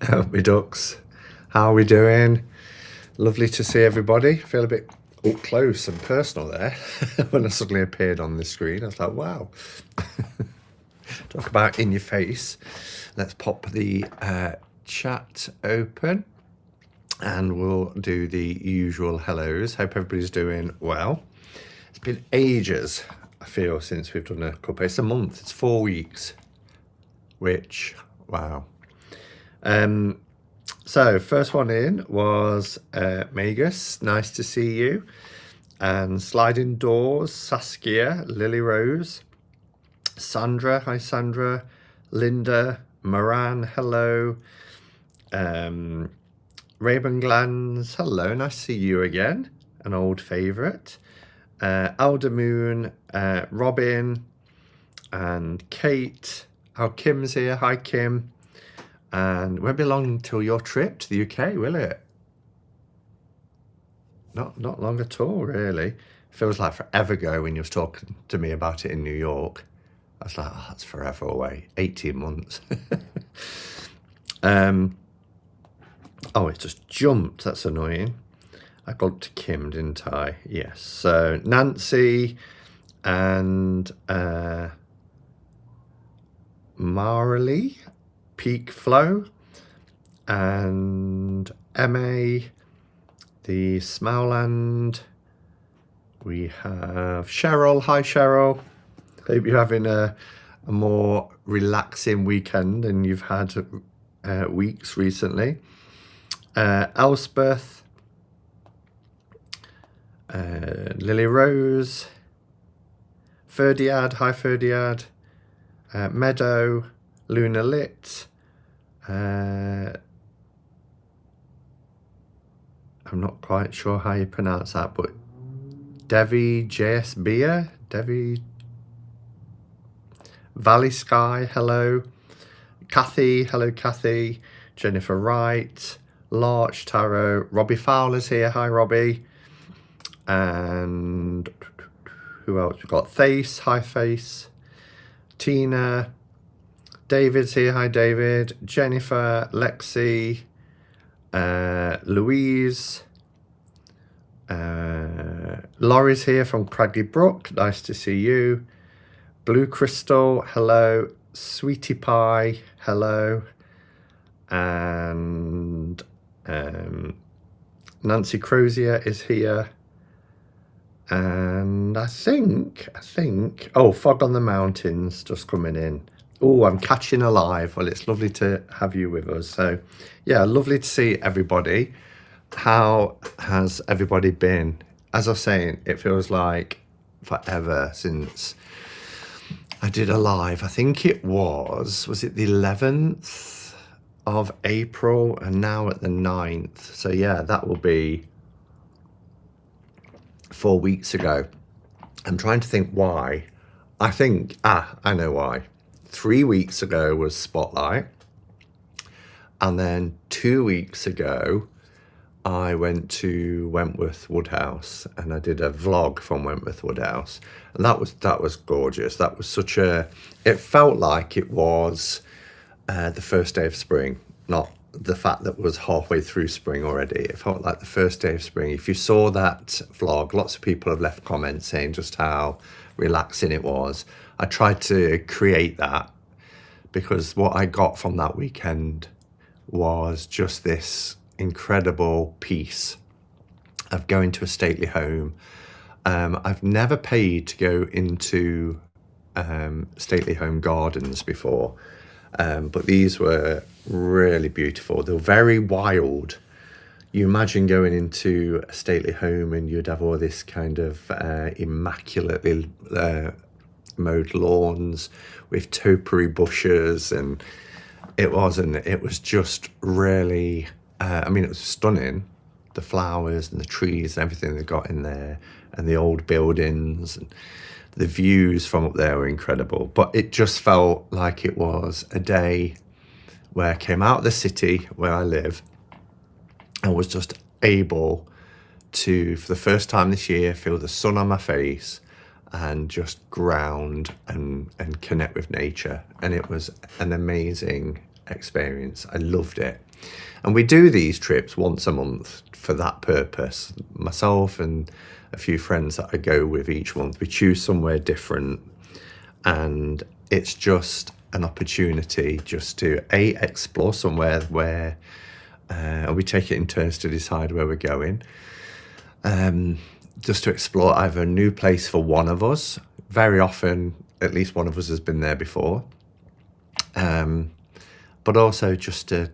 Me ducks, how are we doing? Lovely to see everybody. Feel a bit up close and personal there when I suddenly appeared on the screen. I was like, wow. Talk about in your face. Let's pop the chat open and we'll do the usual hellos. Hope everybody's doing well. It's been ages, I feel, since we've done a Cuppa. It's a month, it's 4 weeks, which, wow. So first one in was Magus, nice to see you. And Sliding Doors, Saskia, Lily Rose, Sandra, hi Sandra, Linda, Moran, hello. Raven Glands, hello, nice to see you again, an old favourite. Alder Moon, Robin, and Kate. Oh, Kim's here, hi Kim. And it won't be long until your trip to the UK, will it? Not long at all, really. Feels like forever ago when you was talking to me about it in New York. I was like, oh, that's forever away. 18 months. Oh, it just jumped. That's annoying. I got to Kim, didn't I? Yes. So Nancy and Marley, Peak Flow, and MA, the Smowland. We have Cheryl. Hi, Cheryl. Hope you're having a more relaxing weekend than you've had weeks recently. Elspeth, Lily Rose, Ferdiad. Hi, Ferdiad. Meadow, Luna Lit. I'm not quite sure how you pronounce that, but Devi JS Beer, Devi Valley Sky, hello. Kathy, hello Kathy. Jennifer Wright, Larch Tarot, Robbie Fowler's here, hi Robbie. And who else? We've got Thace, hi Thace. Tina, David's here, hi David. Jennifer, Lexi, Louise, Laurie's here from Craggy Brook, nice to see you. Blue Crystal, hello. Sweetie Pie, hello. And Nancy Crozier is here. And I think, oh, Fog on the Mountains just coming in. Oh, I'm catching alive. Well, it's lovely to have you with us. So, yeah, lovely to see everybody. How has everybody been? As I was saying, it feels like forever since I did a live. I think it was it the 11th of April and now at the 9th. So, yeah, that will be 4 weeks ago. I'm trying to think why. I think, I know why. 3 weeks ago was Spotlight. And then 2 weeks ago, I went to Wentworth Woodhouse and I did a vlog from Wentworth Woodhouse. And that was gorgeous. That was it felt like it was the first day of spring, not the fact that it was halfway through spring already. It felt like the first day of spring. If you saw that vlog, lots of people have left comments saying just how relaxing it was. I tried to create that because what I got from that weekend was just this incredible peace of going to a stately home. I've never paid to go into stately home gardens before, but these were really beautiful. They were very wild. You imagine going into a stately home and you'd have all this kind of immaculately mowed lawns with topiary bushes, and it was just really I mean, it was stunning, the flowers and the trees and everything they got in there, and the old buildings, and the views from up there were incredible. But it just felt like it was a day where I came out of the city where I live and was just able to, for the first time this year, feel the sun on my face and just ground and connect with nature. And it was an amazing experience. I loved it. And we do these trips once a month for that purpose. Myself and a few friends that I go with each month, we choose somewhere different, and it's just an opportunity just to explore somewhere where we take it in turns to decide where we're going, just to explore either a new place for one of us. Very often at least one of us has been there before, but also just to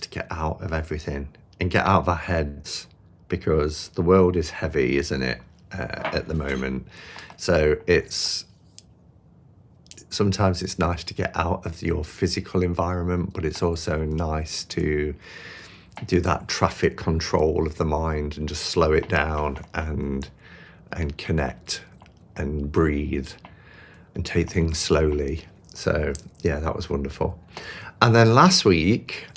get out of everything and get out of our heads, because the world is heavy, isn't it, at the moment. So sometimes it's nice to get out of your physical environment, but it's also nice to do that traffic control of the mind and just slow it down and connect and breathe and take things slowly. So yeah, that was wonderful. And then last week,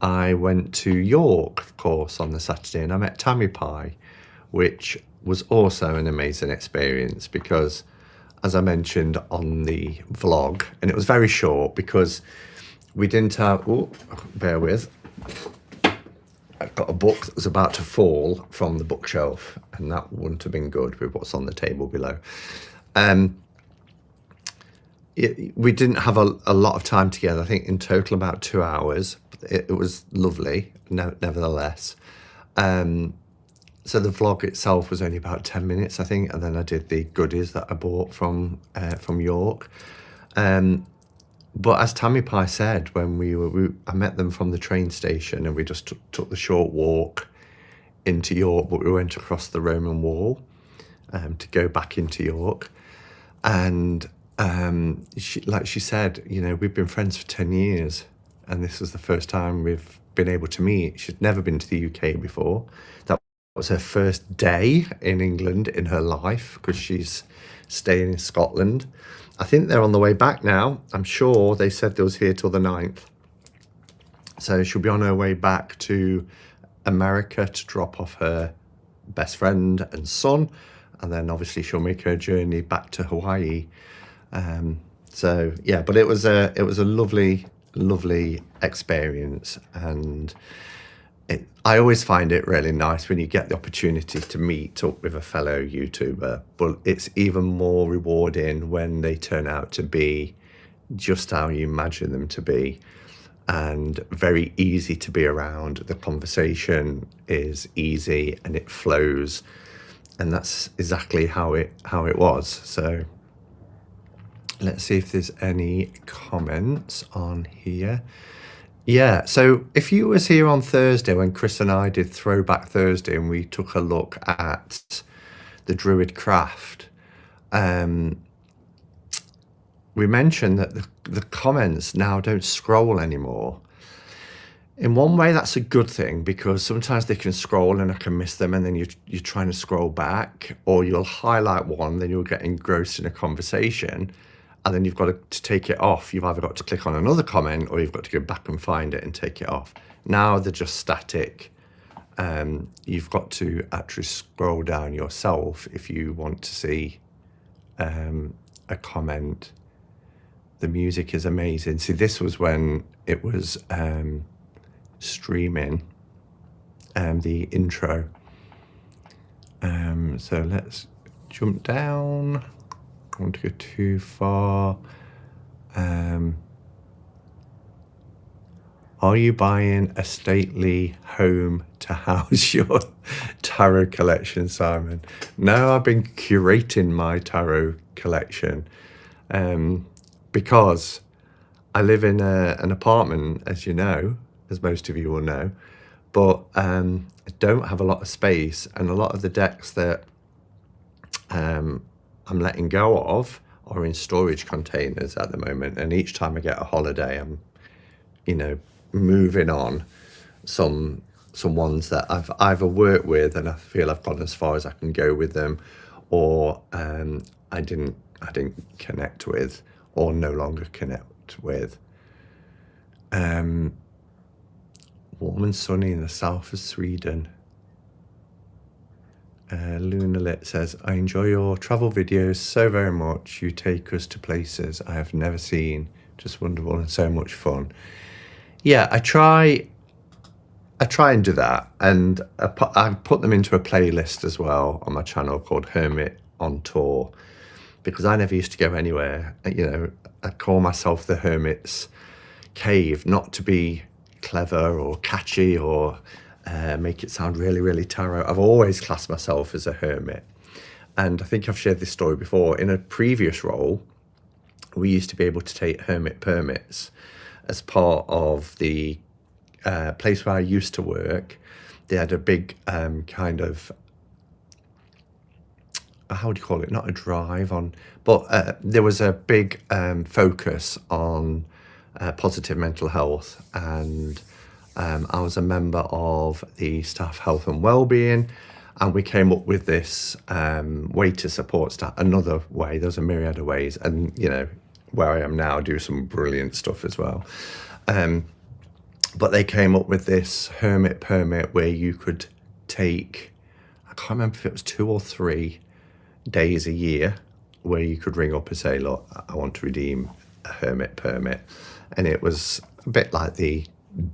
I went to York, of course, on the Saturday, and I met Tammy Pie, which was also an amazing experience because, as I mentioned on the vlog, and it was very short because we didn't have, bear with, I've got a book that was about to fall from the bookshelf, and that wouldn't have been good with what's on the table below. We didn't have a lot of time together. I think in total about 2 hours. It was lovely, nevertheless. So the vlog itself was only about 10 minutes, I think, and then I did the goodies that I bought from York. But as Tammy Pie said, when I met them from the train station, and we just took the short walk into York, but we went across the Roman Wall to go back into York. And she said, you know, we've been friends for 10 years, and this is the first time we've been able to meet. She'd never been to the UK before. That was her first day in England in her life, because she's staying in Scotland. I think they're on the way back now. I'm sure they said they was here till the 9th. So she'll be on her way back to America to drop off her best friend and son. And then obviously she'll make her journey back to Hawaii. So yeah, but it was a lovely experience. And I always find it really nice when you get the opportunity to meet up with a fellow YouTuber, but it's even more rewarding when they turn out to be just how you imagine them to be, and very easy to be around. The conversation is easy and it flows, and that's exactly how it was. So let's see if there's any comments on here. Yeah, so if you was here on Thursday when Chris and I did Throwback Thursday and we took a look at the DruidCraft, we mentioned that the comments now don't scroll anymore. In one way, that's a good thing, because sometimes they can scroll and I can miss them, and then you're trying to scroll back, or you'll highlight one, then you'll get engrossed in a conversation, and then you've got to take it off. You've either got to click on another comment, or you've got to go back and find it and take it off. Now they're just static. You've got to actually scroll down yourself if you want to see a comment. The music is amazing. See, this was when it was streaming the intro. So let's jump down. I want to go too far. Are you buying a stately home to house your tarot collection, Simon? No, I've been curating my tarot collection because I live in an apartment, as you know, as most of you will know, but I don't have a lot of space, and a lot of the decks that I'm letting go of are in storage containers at the moment, and each time I get a holiday, I'm, you know, moving on some ones that I've either worked with and I feel I've gone as far as I can go with them, or I didn't connect with, or no longer connect with. Warm and sunny in the south of Sweden. Lunalit says, I enjoy your travel videos so very much. You take us to places I have never seen just wonderful and so much fun. Yeah, I try and do that, and I put them into a playlist as well on my channel called Hermit on Tour, because I never used to go anywhere. You know, I call myself the Hermit's Cave, not to be clever or catchy or make it sound really, really tarot. I've always classed myself as a hermit. And I think I've shared this story before. In a previous role, we used to be able to take hermit permits as part of the place where I used to work. They had a big kind of, how do you call it? Not a drive on, but there was a big focus on positive mental health. And I was a member of the staff health and wellbeing. And we came up with this way to support staff, another way. There's a myriad of ways. And, you know, where I am now, I do some brilliant stuff as well. But they came up with this hermit permit where you could take, I can't remember if it was 2 or 3 days a year, where you could ring up and say, look, I want to redeem a hermit permit. And it was a bit like the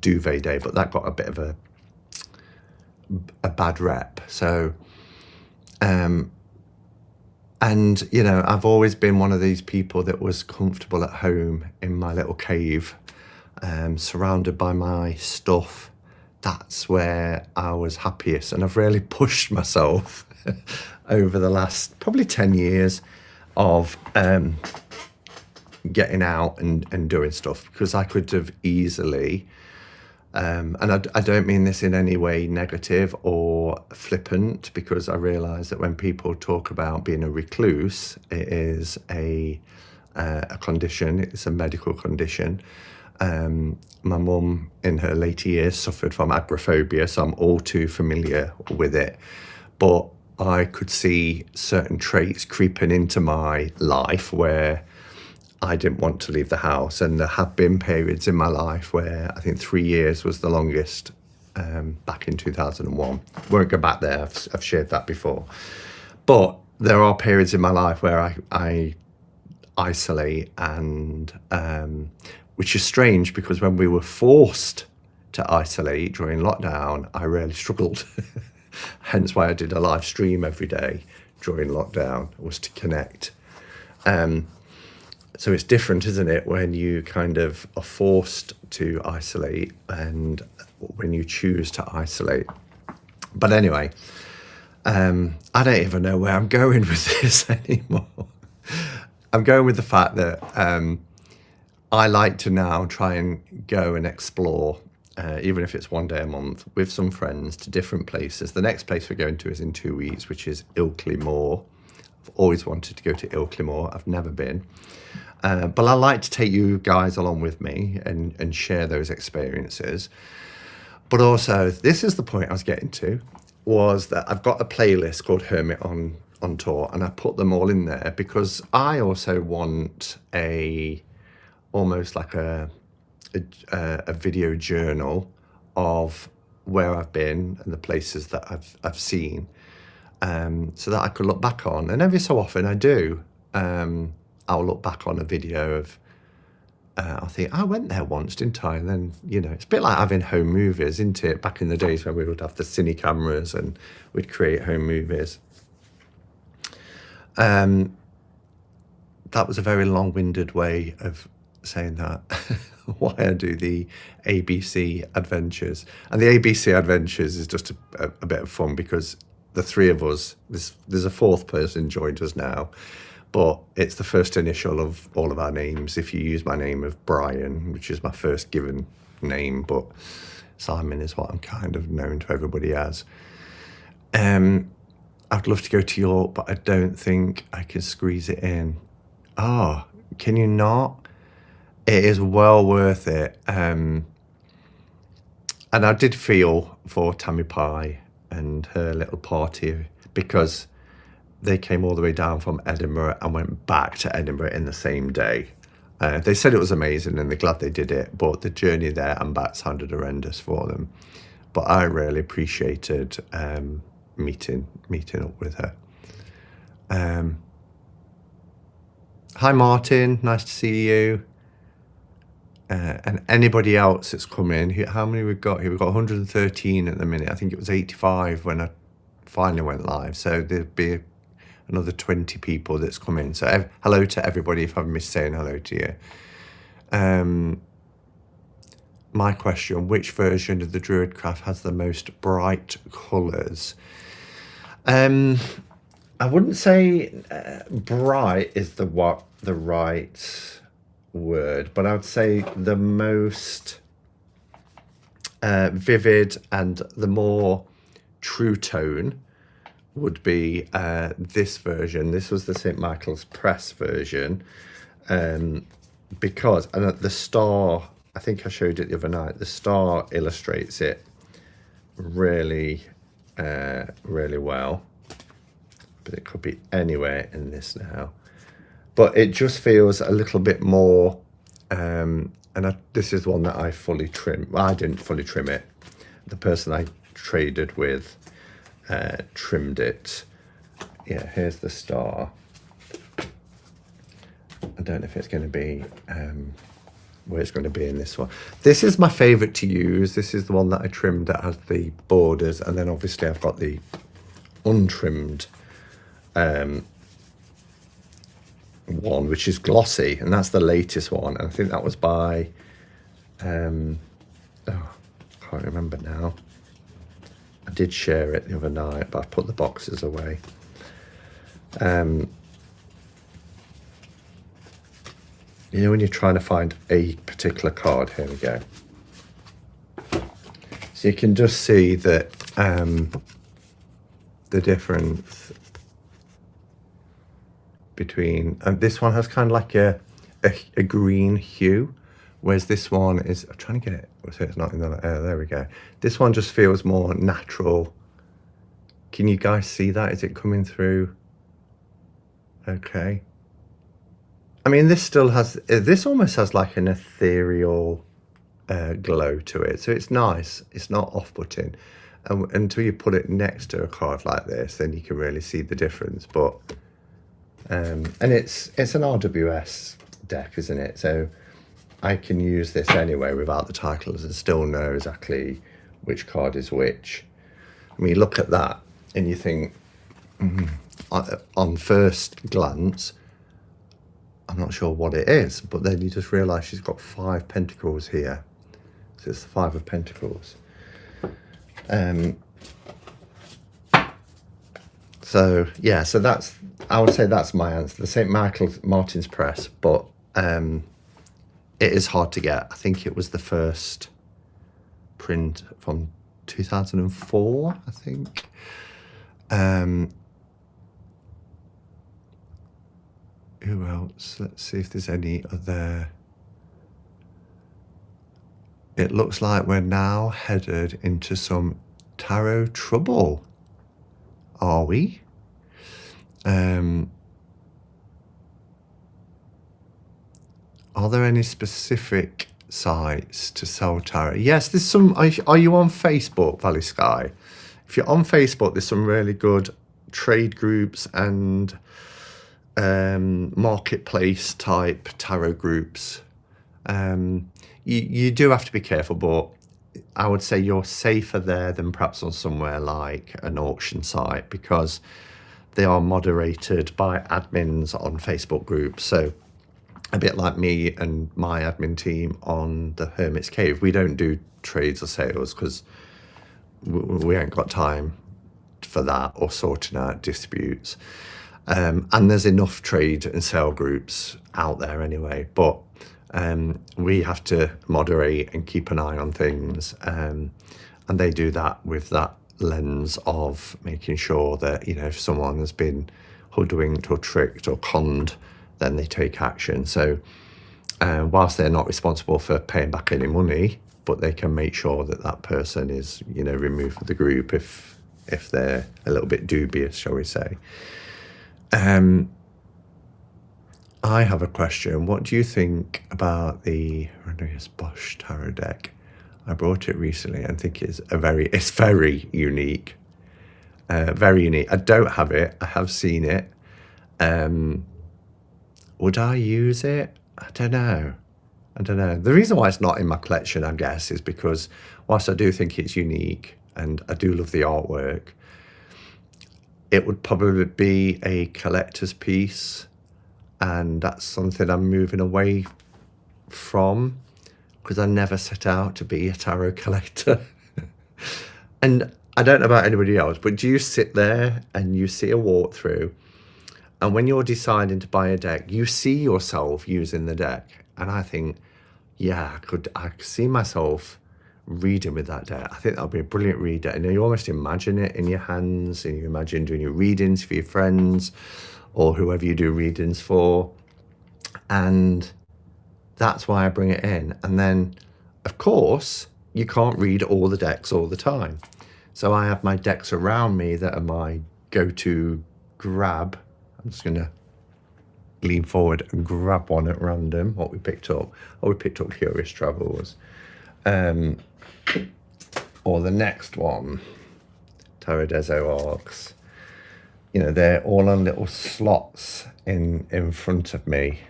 duvet day, but that got a bit of a bad rep. So, and, you know, I've always been one of these people that was comfortable at home in my little cave, surrounded by my stuff. That's where I was happiest. And I've really pushed myself over the last probably 10 years of getting out and doing stuff, because I could have easily, and I don't mean this in any way negative or flippant, because I realise that when people talk about being a recluse, it is a condition, it's a medical condition. My mum in her later years suffered from agoraphobia, so I'm all too familiar with it. But I could see certain traits creeping into my life where I didn't want to leave the house. And there have been periods in my life where I think 3 years was the longest, back in 2001. Won't go back there, I've shared that before. But there are periods in my life where I isolate, and which is strange, because when we were forced to isolate during lockdown, I really struggled. Hence why I did a live stream every day during lockdown, was to connect. So it's different, isn't it, when you kind of are forced to isolate and when you choose to isolate. But anyway, I don't even know where I'm going with this anymore. I'm going with the fact that I like to now try and go and explore, even if it's 1 day a month, with some friends to different places. The next place we're going to is in 2 weeks, which is Ilkley Moor. I've always wanted to go to Ilkley Moor. I've never been. But I like to take you guys along with me and share those experiences. But also, this is the point I was getting to, was that I've got a playlist called Hermit on Tour, and I put them all in there because I also want almost like a video journal of where I've been and the places that I've seen, so that I could look back on. And every so often I do. I'll look back on a video of, I'll think, I went there once, didn't I? And then, you know, it's a bit like having home movies, isn't it? Back in the days when we would have the cine cameras and we'd create home movies. That was a very long-winded way of saying that, why I do the ABC adventures. And the ABC adventures is just a bit of fun, because the 3 of us, there's a 4th person joined us now, but it's the first initial of all of our names. If you use my name of Brian, which is my first given name, but Simon is what I'm kind of known to everybody as. I'd love to go to York, but I don't think I can squeeze it in. Oh, can you not? It is well worth it. And I did feel for Tammy Pie and her little party, because they came all the way down from Edinburgh and went back to Edinburgh in the same day. They said it was amazing and they're glad they did it, but the journey there and back sounded horrendous for them. But I really appreciated meeting up with her. Hi Martin, nice to see you. and anybody else that's come in, how many we've got here? We've got 113 at the minute. I think it was 85 when I finally went live. So there'd be another 20 people that's come in. So hello to everybody if I've missed saying hello to you. My question, which version of the DruidCraft has the most bright colours? I wouldn't say bright is the right word, but I would say the most vivid and the more true tone would be this version. This was the St. Michael's Press version, because, and the star, I think I showed it the other night, the star illustrates it really, really well. But it could be anywhere in this now. But it just feels a little bit more, this is one that I fully trimmed. Well, I didn't fully trim it. The person I traded with trimmed it. Yeah, here's the star. I don't know if it's going to be where it's going to be in this one. This is my favorite to use. This is the one that I trimmed that has the borders, and then obviously I've got the untrimmed one, which is glossy, and that's the latest one. And I think that was by I can't remember now. I did share it the other night, but I put the boxes away. You know, when you're trying to find a particular card, here we go. So you can just see that the difference between, and this one has kind of like a green hue, whereas this one is, I'm trying to get it, so it's not in the, there we go. This one just feels more natural. Can you guys see that? Is it coming through? Okay. I mean, this still has, this almost has like an ethereal glow to it. So it's nice. It's not off-putting. Until you put it next to a card like this, then you can really see the difference. But, and it's an RWS deck, isn't it? So I can use this anyway without the titles and still know exactly which card is which. I mean, look at that and you think, on first glance, I'm not sure what it is, but then you just realise she's got 5 pentacles here. So it's the 5 of Pentacles. So yeah, so that's, I would say that's my answer. The St. Martin's Press, but it is hard to get. I think it was the first print from 2004, I think. Who else? Let's see if there's any other. It looks like we're now headed into some tarot trouble. Are we? Are there any specific sites to sell tarot? Yes, there's some. Are you on Facebook, Valley Sky? If you're on Facebook, there's some really good trade groups and marketplace type tarot groups. You do have to be careful, but I would say you're safer there than perhaps on somewhere like an auction site, because they are moderated by admins on Facebook groups. So a bit like me and my admin team on the Hermit's Cave, we don't do trades or sales because we ain't got time for that, or sorting out disputes. And there's enough trade and sale groups out there anyway, but we have to moderate and keep an eye on things, and they do that with that lens of making sure that, you know, if someone has been hoodwinked or tricked or conned, then they take action. So whilst they're not responsible for paying back any money, but they can make sure that that person is, you know, removed from the group if they're a little bit dubious, shall we say. I have a question. What do you think about the Rodriguez Bosch tarot deck? I brought it recently and think it's very unique. Very unique. I don't have it. I have seen it. Would I use it? I don't know. I don't know. The reason why it's not in my collection, I guess, is because whilst I do think it's unique and I do love the artwork, it would probably be a collector's piece, and that's something I'm moving away from because I never set out to be a tarot collector. And I don't know about anybody else, but do you sit there and you see a walkthrough, and when you're deciding to buy a deck, you see yourself using the deck, and I think, yeah, I could see myself reading with that deck. I think that would be a brilliant reader, and you almost imagine it in your hands, and you imagine doing your readings for your friends or whoever you do readings for, and that's why I bring it in. And then, of course, you can't read all the decks all the time. So I have my decks around me that are my go-to grab. I'm just going to lean forward and grab one at random, what we picked up. Oh, we picked up Curious Travels. Or the next one, Tarot des Arcs. You know, they're all on little slots in front of me.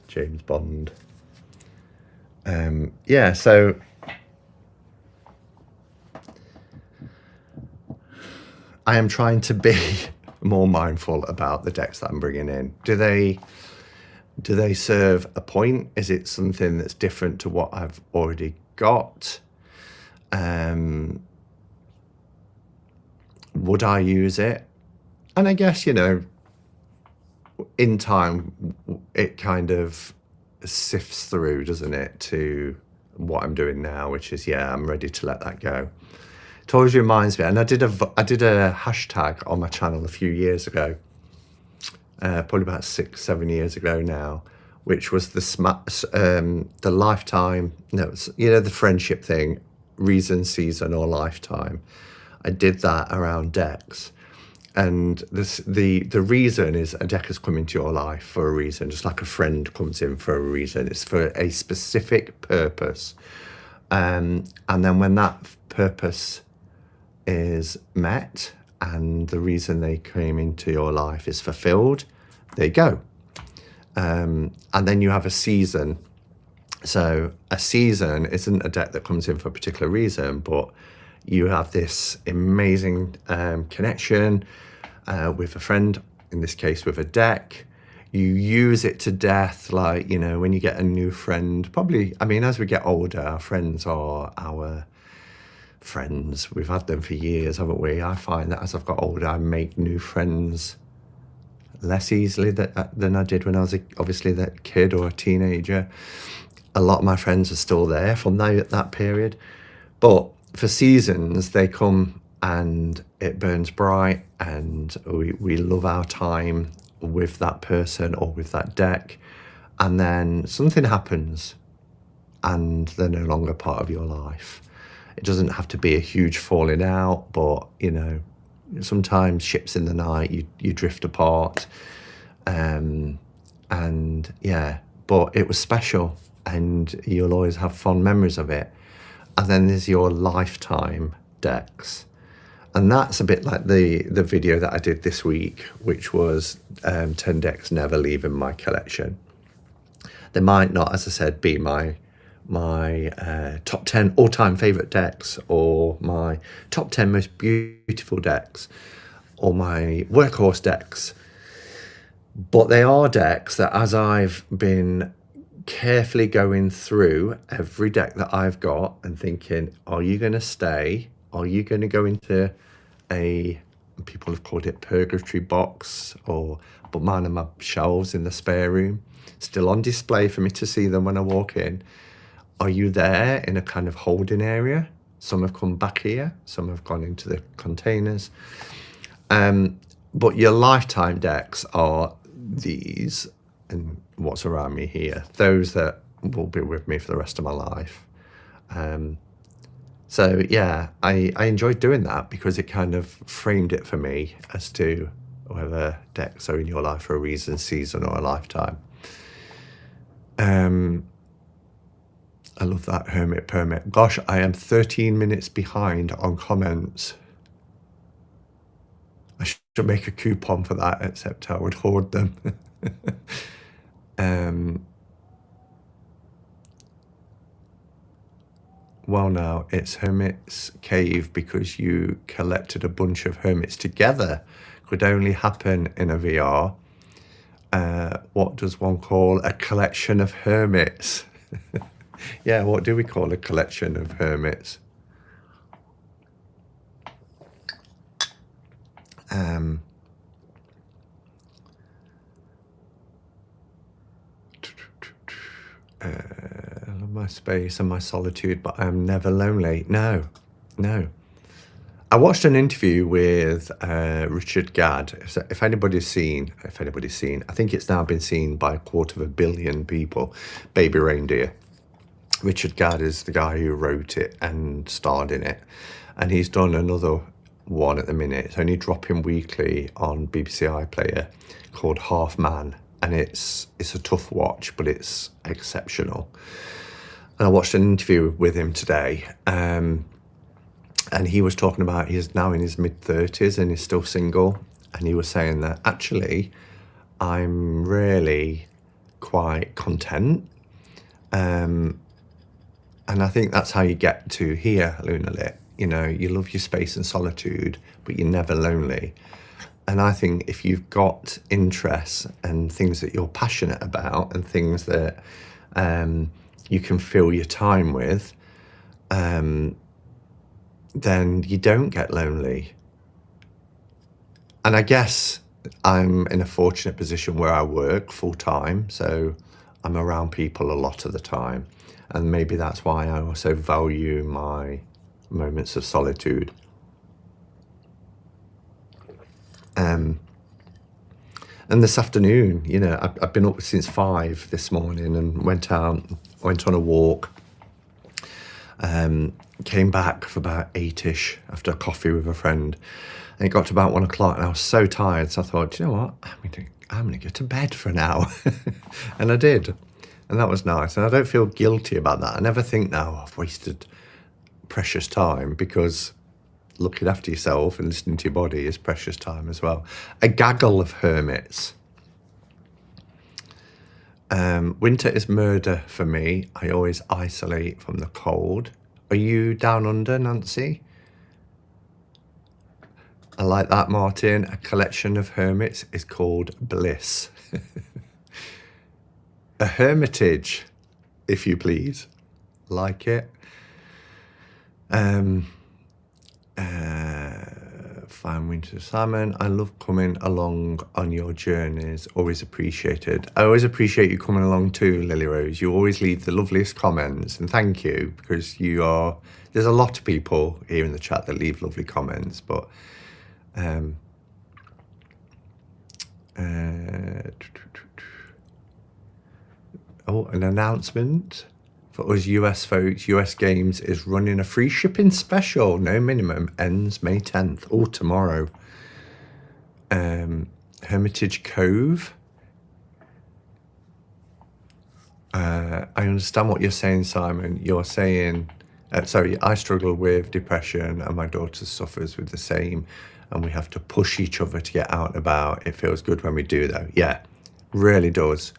James Bond. Yeah, so I am trying to be more mindful about the decks that I'm bringing in. Do they serve a point? Is it something that's different to what I've already got? Would I use it? And I guess, you know, in time, it kind of sifts through, doesn't it, to what I'm doing now, which is, yeah, I'm ready to let that go. It always reminds me, and I did a hashtag on my channel a few years ago, probably about 6-7 years ago now, which was the lifetime, no, you know, the friendship thing, reason, season, or lifetime. I did that around decks. And the reason is a deck has come into your life for a reason, just like a friend comes in for a reason. It's for a specific purpose. And then when that purpose is met and the reason they came into your life is fulfilled, there you go. And then you have a season. So a season isn't a deck that comes in for a particular reason, but you have this amazing connection with a friend, in this case with a deck. You use it to death, like, you know, when you get a new friend, probably, I mean, as we get older, our friends are our friends. We've had them for years, haven't we? I find that as I've got older, I make new friends less easily than I did when I was obviously that kid or a teenager. A lot of my friends are still there from that period. But for seasons, they come and it burns bright, and we love our time with that person or with that deck. And then something happens and they're no longer part of your life. It doesn't have to be a huge falling out, but, you know, sometimes ships in the night, you drift apart. And yeah, but it was special and you'll always have fond memories of it. And then there's your lifetime decks. And that's a bit like the video that I did this week, which was 10 decks never leaving my collection. They might not, as I said, be my top 10 all-time favorite decks, or my top 10 most beautiful decks, or my workhorse decks. But they are decks that, as I've been carefully going through every deck that I've got and thinking, are you going to stay? Are you going to go into people have called it purgatory box, but mine are my shelves in the spare room, still on display for me to see them when I walk in. Are you there in a kind of holding area? Some have come back here, some have gone into the containers. But your lifetime decks are these, and what's around me here, those that will be with me for the rest of my life. So yeah, I enjoyed doing that because it kind of framed it for me as to whether decks are in your life for a reason, season, or a lifetime. I love that Hermit Permit. Gosh, I am 13 minutes behind on comments. I should make a coupon for that, except I would hoard them. Well, now it's Hermit's cave because you collected a bunch of hermits together. Could only happen in a VR. What does one call a collection of hermits? Yeah, what do we call a collection of hermits? I love my space and my solitude, but I'm never lonely. No, no. I watched an interview with Richard Gadd. If anybody's seen, I think it's now been seen by 250 million people, Baby Reindeer. Richard Gadd is the guy who wrote it and starred in it. And he's done another one at the minute. It's only dropping weekly on BBC iPlayer called Half Man. And it's a tough watch, but it's exceptional. And I watched an interview with him today. And he was talking about he's now in his mid-30s and he's still single. And he was saying that actually I'm really quite content. And I think that's how you get to here, Lunalit. You know, you love your space and solitude, but you're never lonely. And I think if you've got interests and things that you're passionate about and things that you can fill your time with, then you don't get lonely. And I guess I'm in a fortunate position where I work full time, so I'm around people a lot of the time. And maybe that's why I also value my moments of solitude. And this afternoon, you know, I've been up since 5 this morning and went on a walk. Came back for about 8ish after a coffee with a friend. And it got to about 1 o'clock and I was so tired. So I thought, you know what, I'm going to go to bed for an hour. And I did. And that was nice. And I don't feel guilty about that. I never think now I've wasted precious time, because looking after yourself and listening to your body is precious time as well. A gaggle of hermits. Winter is murder for me. I always isolate from the cold. Are you down under, Nancy? I like that, Martin. A collection of hermits is called bliss. A hermitage, if you please. Like it. Fine winter salmon. I love coming along on your journeys. Always appreciated. I always appreciate you coming along too, Lily Rose. You always leave the loveliest comments, and thank you, because there's a lot of people here in the chat that leave lovely comments, but an announcement for us US folks. US Games is running a free shipping special. No minimum. Ends May 10th. Oh, tomorrow. Hermitage Cove. I understand what you're saying, Simon. You're saying, sorry, I struggle with depression and my daughter suffers with the same, and we have to push each other to get out and about. It feels good when we do, though. Yeah, really does.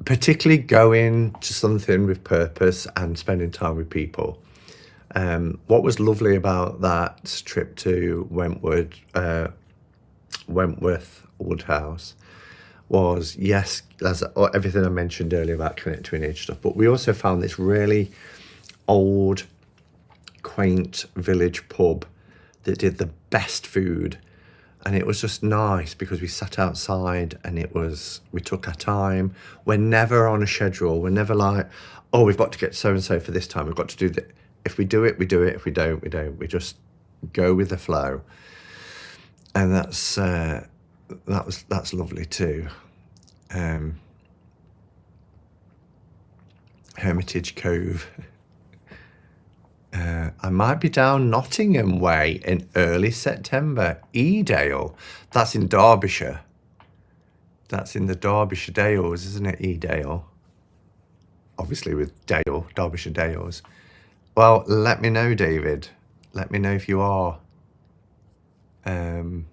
Particularly going to something with purpose and spending time with people. What was lovely about that trip to Wentworth Woodhouse was, yes, that's everything I mentioned earlier about connecting age stuff, but we also found this really old, quaint village pub that did the best food. And it was just nice because we sat outside and we took our time. We're never on a schedule. We're never like, oh, we've got to get so-and-so for this time. We've got to do that. If we do it, we do it. If we don't, we don't. We just go with the flow. And that's lovely too. Hermitage Cove. I might be down Nottingham way in early September. Edale. That's in Derbyshire. That's in the Derbyshire Dales, isn't it, Edale? Obviously with Dale, Derbyshire Dales. Well, let me know, David. Let me know if you are. Oh,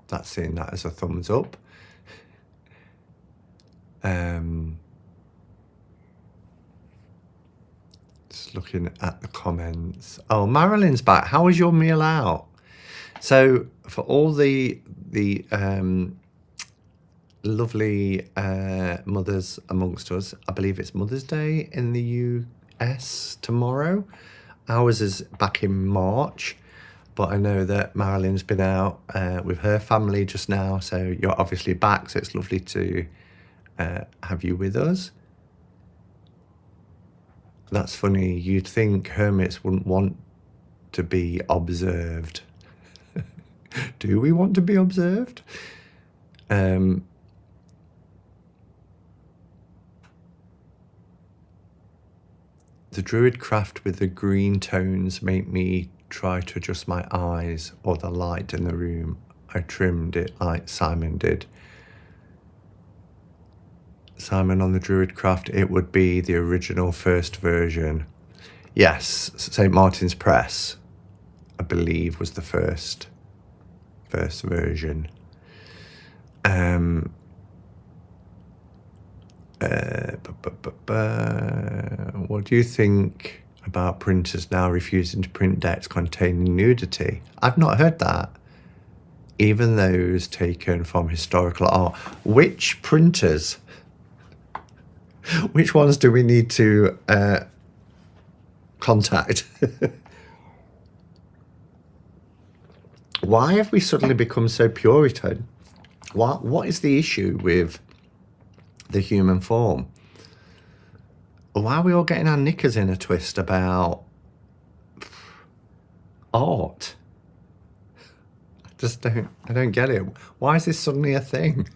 that's seeing that as a thumbs up. Just looking at the comments. Oh, Marilyn's back. How was your meal out? So for all the lovely mothers amongst us, I believe it's Mother's Day in the US tomorrow. Ours is back in March, but I know that Marilyn's been out with her family just now, so you're obviously back, so it's lovely to have you with us. That's funny. You'd think hermits wouldn't want to be observed. Do we want to be observed? The DruidCraft with the green tones make me try to adjust my eyes or the light in the room. I trimmed it like Simon did. Simon, on the DruidCraft, it would be the original first version. Yes, St. Martin's Press, I believe, was the first version. What do you think about printers now refusing to print decks containing nudity? I've not heard that. Even those taken from historical art. Which printers? Which ones do we need to contact? Why have we suddenly become so Puritan? What is the issue with the human form? Why are we all getting our knickers in a twist about art? I don't get it. Why is this suddenly a thing?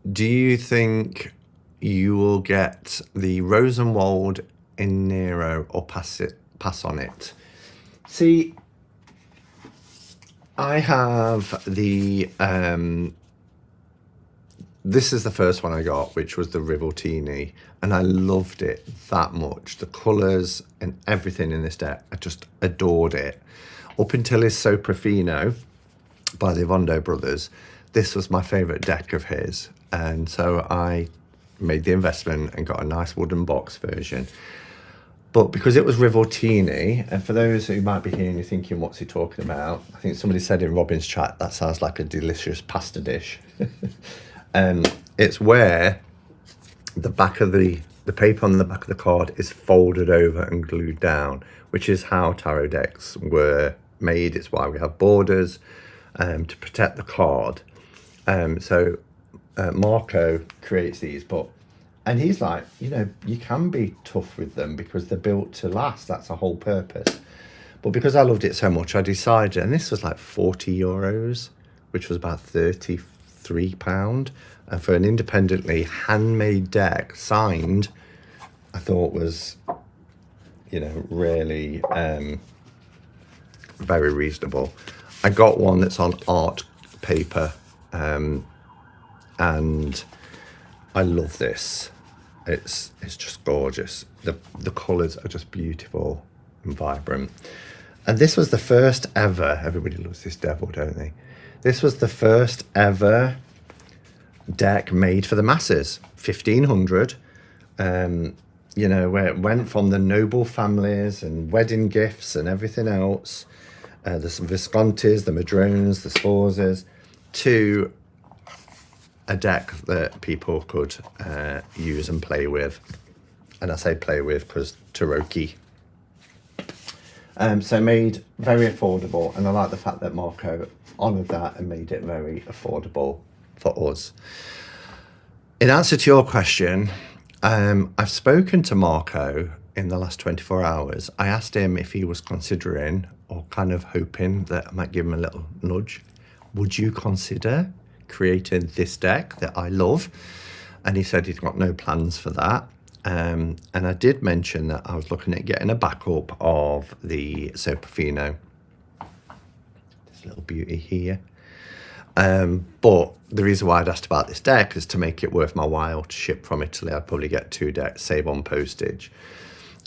Do you think you will get the Rosenwald in Nero or pass on it? See, I have the this is the first one I got, which was the Rivoltini, and I loved it that much. The colours and everything in this deck, I just adored it. Up until his Soprafino by the Avondo brothers, this was my favourite deck of his, and so I made the investment and got a nice wooden box version. But because it was Rivoltini, and for those who might be here and you're thinking, what's he talking about? I think somebody said in Robin's chat, that sounds like a delicious pasta dish. It's where the back of the paper on the back of the card is folded over and glued down, which is how tarot decks were made. It's why we have borders to protect the card. So Marco creates these, and he's like, you know, you can be tough with them because they're built to last. That's the whole purpose. But because I loved it so much, I decided, and this was like 40 euros, which was about £33. And for an independently handmade deck, signed, I thought was, you know, really very reasonable. I got one that's on art paper, and I love this. It's just gorgeous. The colours are just beautiful and vibrant. And this was the first ever, everybody loves this devil, don't they? This was the first ever deck made for the masses, 1500. You know, where it went from the noble families and wedding gifts and everything else, the Viscontis, the Madrones, the Sforzas, to a deck that people could use and play with. And I say play with because Taroki. So made very affordable, and I like the fact that Marco honoured that and made it very affordable for us. In answer to your question, I've spoken to Marco in the last 24 hours. I asked him if he was considering or kind of hoping that I might give him a little nudge. Would you consider creating this deck that I love? And he said he's got no plans for that. And I did mention that I was looking at getting a backup of the Soprafino. This little beauty here. But the reason why I'd asked about this deck is to make it worth my while to ship from Italy. I'd probably get 2 decks, save on postage.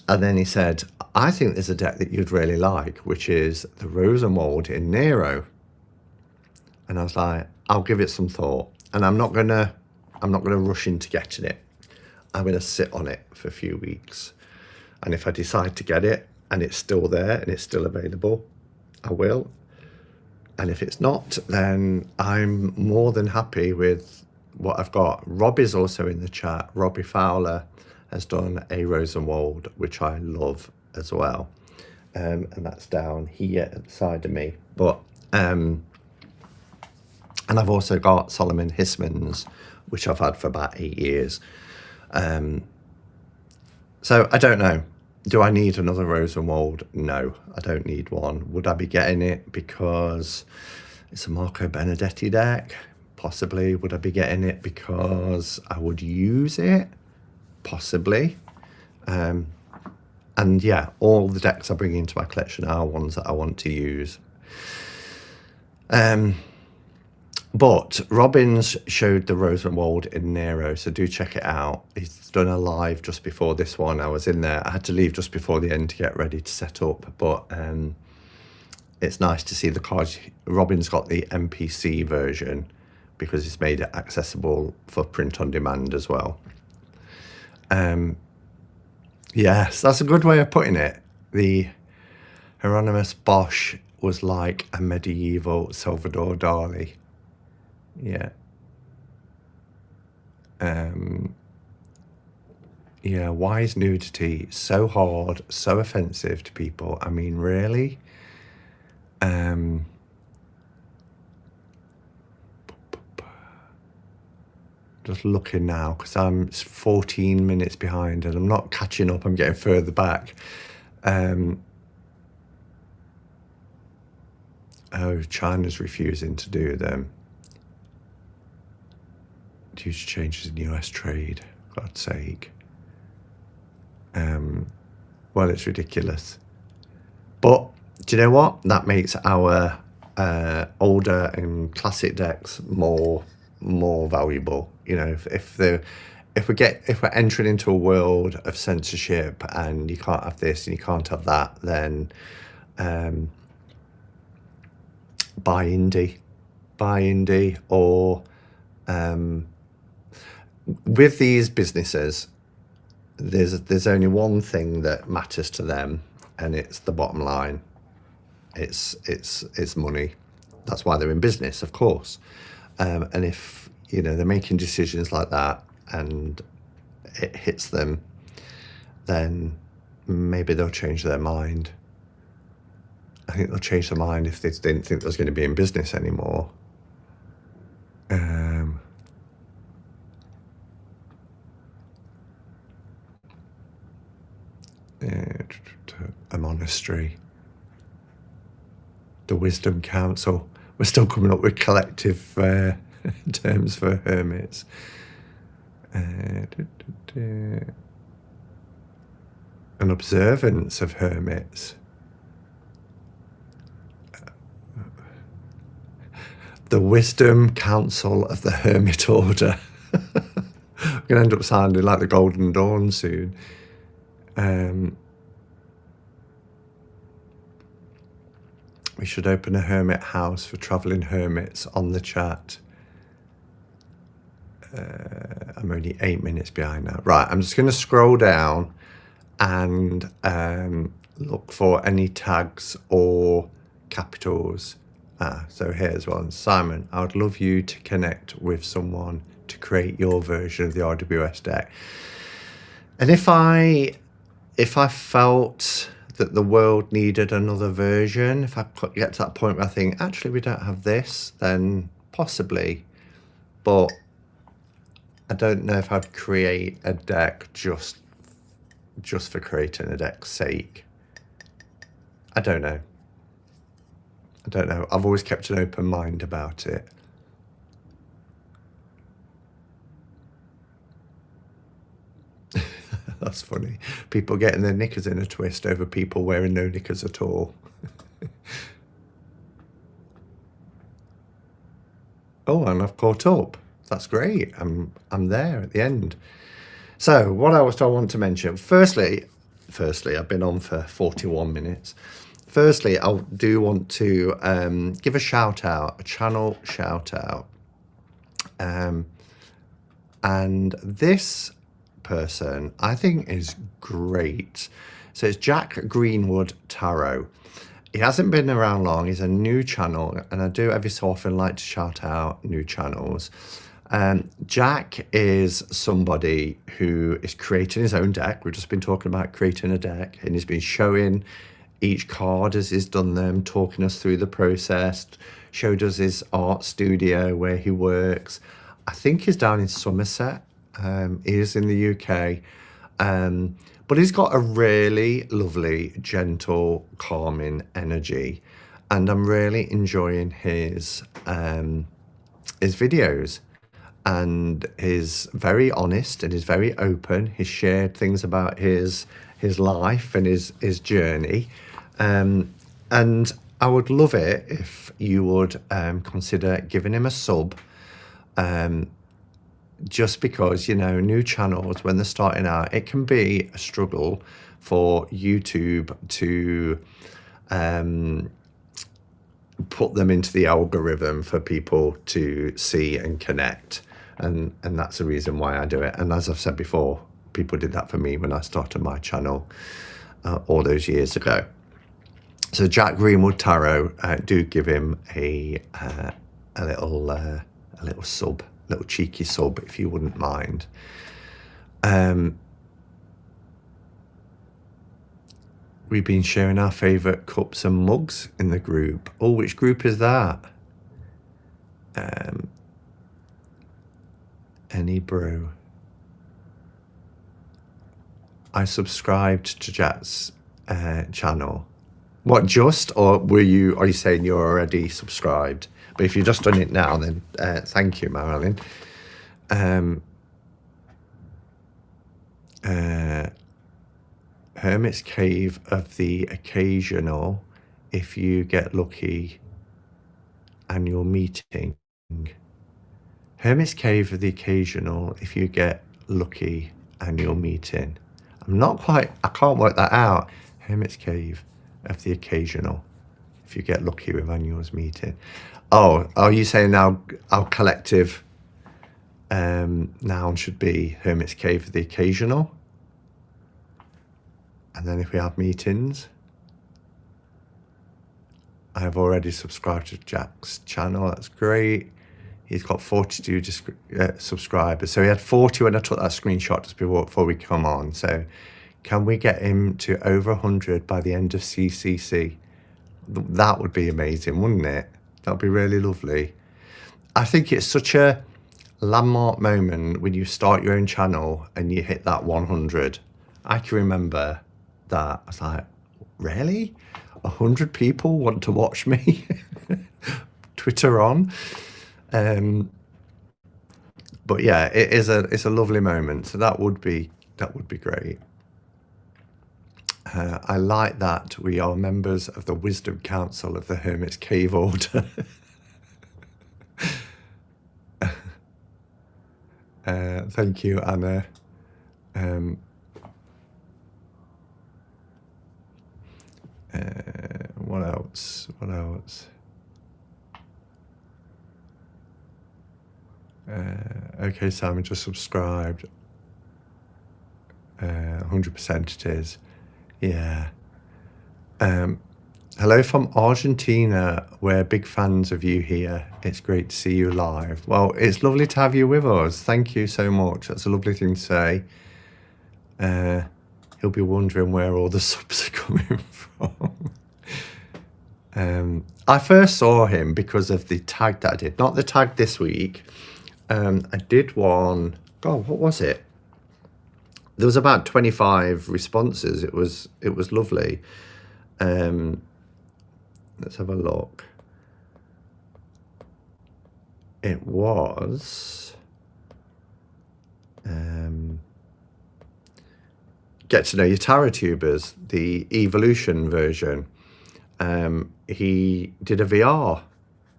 And then he said, I think there's a deck that you'd really like, which is the Rosenwald in Nero. And I was like, I'll give it some thought. and I'm not gonna rush into getting it. I'm gonna sit on it for a few weeks, and if I decide to get it and it's still there and it's still available, I will. And if it's not, then I'm more than happy with what I've got. Robbie's also in the chat. Robbie Fowler has done a Rosenwald, which I love as well. And that's down here at the side of me. But and I've also got Solomon Hissman's, which I've had for about 8 years. So I don't know. Do I need another Rosenwald? No, I don't need one. Would I be getting it because it's a Marco Benedetti deck? Possibly. Would I be getting it because I would use it? Possibly. And yeah, all the decks I bring into my collection are ones that I want to use. But Robbins showed the Rosenwald in Nero, so do check it out. He's done a live just before this one. I was in there. I had to leave just before the end to get ready to set up, but it's nice to see the cards. Robin's got the MPC version because he's made it accessible for print on demand as well. Yes, that's a good way of putting it. The Hieronymus Bosch was like a medieval Salvador Dali. Yeah. Yeah, why is nudity so hard, so offensive to people? I mean, really? Just looking now, because I'm 14 minutes behind and I'm not catching up, I'm getting further back. Oh, China's refusing to do them due to changes in US trade. God's sake. Well, it's ridiculous. But do you know what? That makes our older and classic decks more valuable. You know, if we're entering into a world of censorship and you can't have this and you can't have that, then buy indie, or with these businesses, there's only one thing that matters to them, and it's the bottom line. It's money. That's why they're in business, of course. And if they're making decisions like that and it hits them, then maybe they'll change their mind. I think they'll change their mind if they didn't think they was going to be in business anymore. A monastery. The Wisdom Council. We're still coming up with collective terms for hermits. An observance of hermits. The Wisdom Council of the Hermit Order. We're going to end up sounding like the Golden Dawn soon. We should open a hermit house for travelling hermits on the chat. I'm only 8 minutes behind now. Right, I'm just going to scroll down and look for any tags or capitals. So here's one. Simon, I would love you to connect with someone to create your version of the RWS deck. And if I felt that the world needed another version, if I get to that point where I think, actually, we don't have this, then possibly. But I don't know if I'd create a deck just for creating a deck's sake. I don't know. I've always kept an open mind about it. That's funny. People getting their knickers in a twist over people wearing no knickers at all. Oh, and I've caught up. That's great. I'm there at the end. So what else do I want to mention? Firstly, I've been on for 41 minutes. Firstly, I do want to give a shout out, a channel shout out. And this person I think is great. So it's Jack Greenwood Tarot. He hasn't been around long. He's a new channel, and I do every so often like to shout out new channels. Jack is somebody who is creating his own deck. We've just been talking about creating a deck, and he's been showing each card as he's done them, talking us through the process, showed us his art studio where he works. I think he's down in Somerset. He is in the UK. But he's got a really lovely, gentle, calming energy. And I'm really enjoying his videos. And he's very honest and he's very open. He's shared things about his life and his journey. And I would love it if you would consider giving him a sub. Just because, you know, new channels, when they're starting out, it can be a struggle for YouTube to put them into the algorithm for people to see and connect. And that's the reason why I do it. And as I've said before, people did that for me when I started my channel all those years ago. So Jack Greenwood Tarot, do give him a little sub. Little cheeky sub, if you wouldn't mind. We've been sharing our favourite cups and mugs in the group. Oh, which group is that? Any Brew. I subscribed to Jack's channel. What, just, or are you saying you're already subscribed? But if you've just done it now, then thank you, Marilyn. Hermit's Cave of the Occasional, if you get lucky, annual meeting. Hermit's Cave of the Occasional, if you get lucky, annual meeting. I can't work that out. Hermit's Cave of the Occasional, if you get lucky with annual's meeting. Oh, are you saying now our collective noun should be Hermit's Cave for the Occasional? And then if we have meetings, I have already subscribed to Jack's channel. That's great. He's got 42 subscribers. So he had 40 when I took that screenshot just before we come on. So can we get him to over 100 by the end of CCC? That would be amazing, wouldn't it? That'd be really lovely. I think it's such a landmark moment when you start your own channel and you hit that 100. I can remember that. I was like, really? 100 people want to watch me? Twitter on. But yeah, it's a lovely moment. So that would be great. I like that we are members of the Wisdom Council of the Hermit's Cave Order. Thank you, Anna. What else? Okay, Simon just subscribed. 100% it is. Yeah. Hello from Argentina. We're big fans of you here. It's great to see you live. Well, it's lovely to have you with us. Thank you so much. That's a lovely thing to say. He'll be wondering where all the subs are coming from. I first saw him because of the tag that I did. Not the tag this week. I did one. God, what was it? There was about 25 responses. It was lovely. Let's have a look. It was Get to Know Your Tarot Tubers, the evolution version. He did a VR,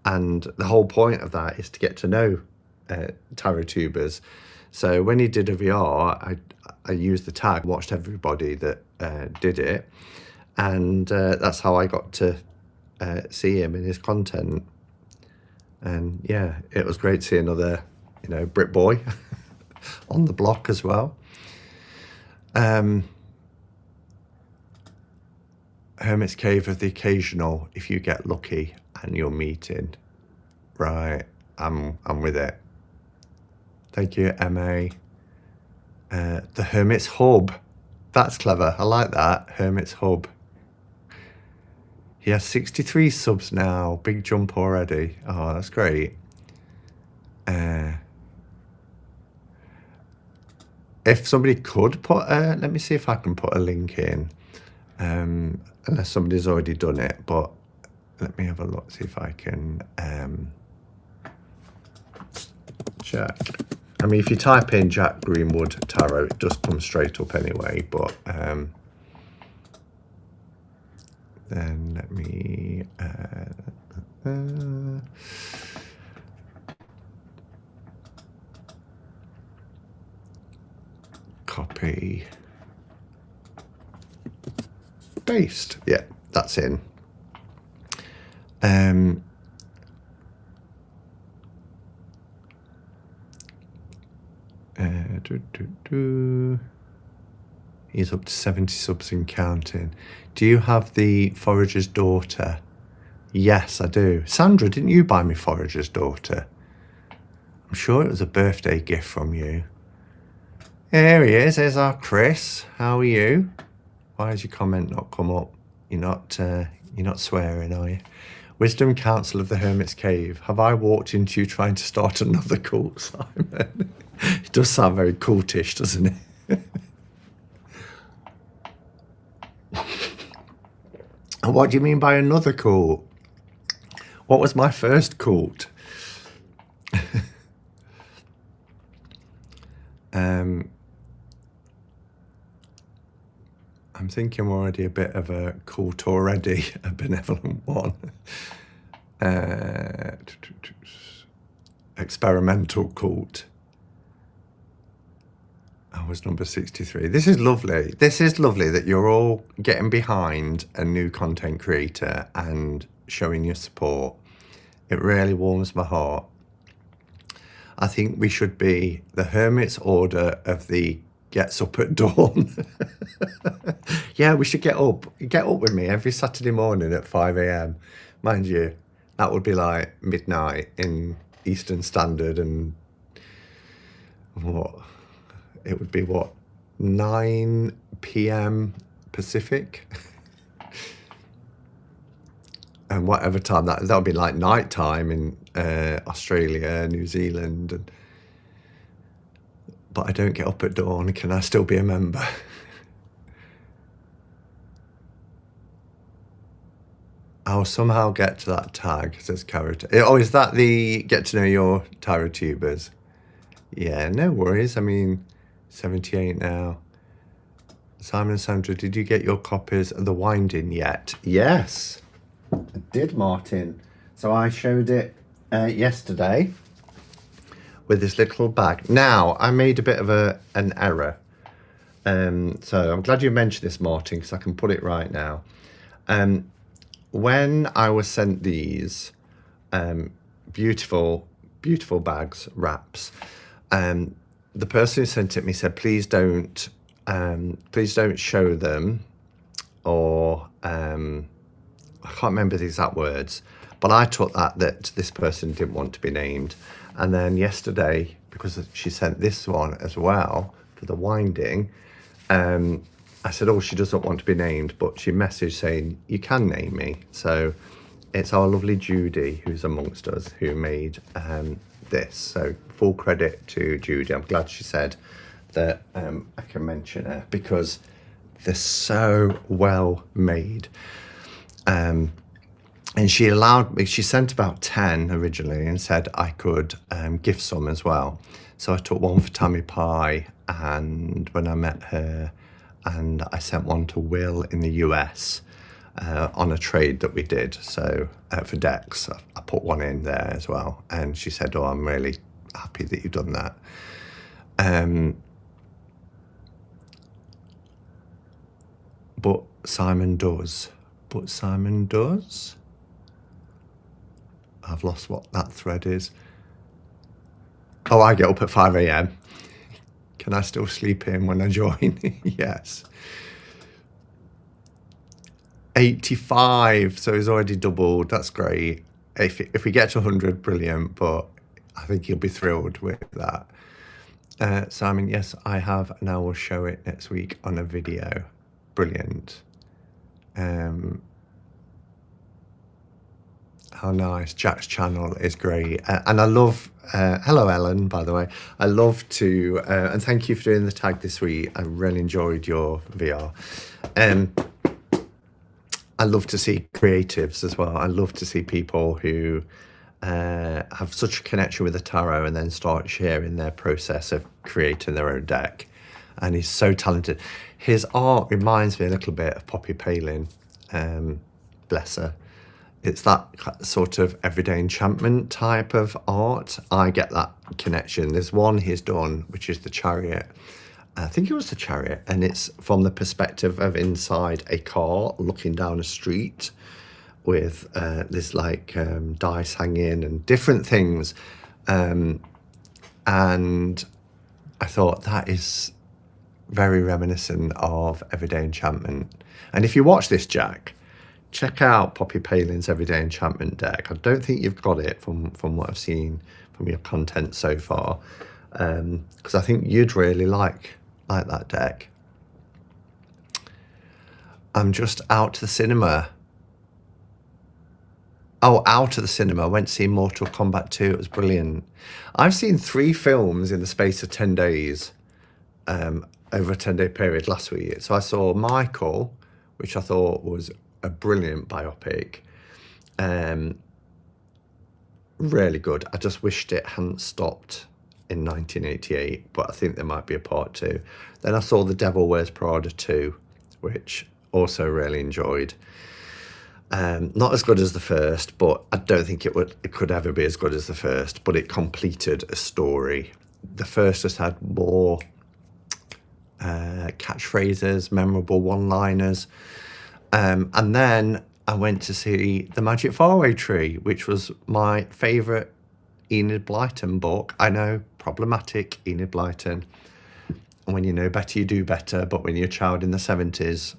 and the whole point of that is to get to know tarot tubers. So when he did a VR, I used the tag, watched everybody that did it, and that's how I got to see him in his content. And yeah, it was great to see another you know, Brit boy on the block as well. Hermit's Cave of the occasional, if you get lucky and you're meeting. Right, I'm with it. Thank you, MA. The Hermit's Hub. That's clever. I like that. Hermit's Hub. He has 63 subs now. Big jump already. Oh, that's great. If somebody could put, let me see if I can put a link in, unless somebody's already done it, but let me have a look, see if I can check. I mean, if you type in Jack Greenwood Tarot, it does come straight up anyway, but then let me copy, paste. Yeah, that's in. He's up to 70 subs and counting. Do you have the Forager's Daughter? Yes, I do. Sandra, didn't you buy me Forager's Daughter? I'm sure it was a birthday gift from you. There he is. There's our Chris. How are you? Why has your comment not come up? You're not swearing, are you? Wisdom Council of the Hermit's Cave. Have I walked into you trying to start another cult, Simon? It does sound very cultish, doesn't it? And what do you mean by another cult? What was my first cult? I'm thinking we're already a bit of a cult already, a benevolent one. Experimental cult. I was number 63. This is lovely. This is lovely that you're all getting behind a new content creator and showing your support. It really warms my heart. I think we should be the Hermit's Order of the Gets Up at Dawn. Yeah, we should get up with me every Saturday morning at 5 a.m. Mind you, that would be like midnight in Eastern Standard, and what? It would be what, 9 p.m. Pacific? And whatever time that would be, like night time in Australia, New Zealand. But I don't get up at dawn. Can I still be a member? I'll somehow get to that tag, says Carrot. Oh, is that the get to know your tarot tubers? Yeah, no worries. I mean, 78 now. Simon and Sandra, did you get your copies of The Winding yet? Yes, I did, Martin. So I showed it yesterday with this little bag. Now, I made a bit of an error. So I'm glad you mentioned this, Martin, because I can put it right now. When I was sent these beautiful, beautiful bags, wraps, the person who sent it me said, please don't show them, or I can't remember the exact words, but I took that this person didn't want to be named. And then yesterday, because she sent this one as well for the winding, I said, oh, she doesn't want to be named, but she messaged saying, you can name me. So it's our lovely Judy, who's amongst us, who made this. So full credit to Judy. I'm glad she said that I can mention her, because they're so well made. And she allowed me, she sent about 10 originally and said I could gift some as well. So I took one for Tammy Pie, and when I met her, and I sent one to Will in the US on a trade that we did. So for decks, I put one in there as well. And she said, oh, I'm really happy that you've done that. But Simon does. I've lost what that thread is. Oh, I get up at 5 a.m. Can I still sleep in when I join? Yes. 85, so he's already doubled. That's great. If we get to 100, brilliant, but I think he'll be thrilled with that. Simon, yes, I have, and I will show it next week on a video. Brilliant. How nice. Jack's channel is great. And I love, hello Ellen, by the way. I love to, and thank you for doing the tag this week. I really enjoyed your VR. I love to see creatives as well. I love to see people who have such a connection with the tarot and then start sharing their process of creating their own deck. And he's so talented. His art reminds me a little bit of Poppy Palin, bless her. It's that sort of everyday enchantment type of art. I get that connection. There's one he's done, which is the Chariot. I think it was the Chariot, and it's from the perspective of inside a car looking down a street with this like dice hanging and different things. And I thought that is very reminiscent of everyday enchantment. And if you watch this, Jack, check out Poppy Palin's Everyday Enchantment deck. I don't think you've got it from what I've seen from your content so far, because I think you'd really like that deck. I'm just out to the cinema. Oh, out of the cinema. I went to see Mortal Kombat 2. It was brilliant. I've seen 3 films in the space of 10 days, over a 10-day period last week. So I saw Michael, which I thought was a brilliant biopic. Really good. I just wished it hadn't stopped in 1988, but I think there might be a part 2. Then I saw The Devil Wears Prada 2, which also really enjoyed. Not as good as the first, but I don't think it could ever be as good as the first, but it completed a story. The first just had more catchphrases, memorable one-liners. And then I went to see The Magic Faraway Tree, which was my favourite Enid Blyton book. I know, problematic, Enid Blyton. And when you know better, you do better. But when you're a child in the 70s,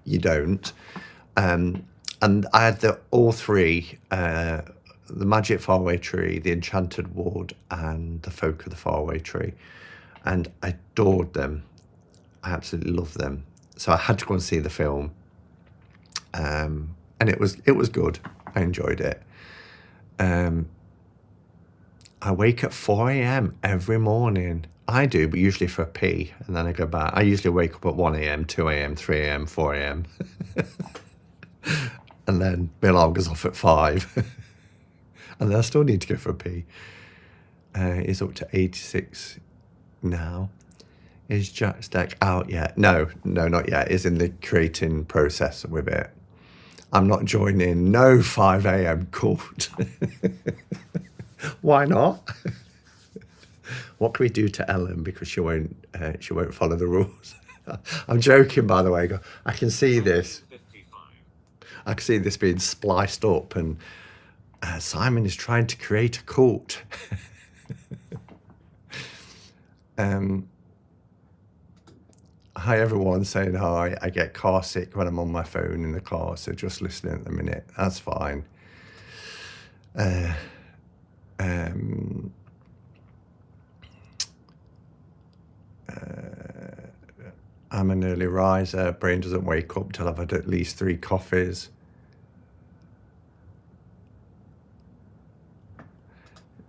you don't. And I had all 3, The Magic Faraway Tree, The Enchanted Wood, and The Folk of the Faraway Tree. And I adored them. I absolutely loved them. So I had to go and see the film. And it was good. I enjoyed it. I wake at 4 a.m. every morning. I do, but usually for a pee, and then I go back. I usually wake up at 1 a.m., 2 a.m., 3 a.m., 4 a.m. And then my alarm goes off at 5. And then I still need to go for a pee. It's up to 86 now. Is Jack's deck out yet? No, not yet. It's in the creating process with it. I'm not joining no 5 a.m. cult. Why not? What can we do to Ellen because she won't follow the rules? I'm joking, by the way. I can see this. I can see this being spliced up, and Simon is trying to create a cult. Hi everyone, saying hi. I get car sick when I'm on my phone in the car, so just listening at the minute. That's fine. I'm an early riser. Brain doesn't wake up till I've had at least 3 coffees.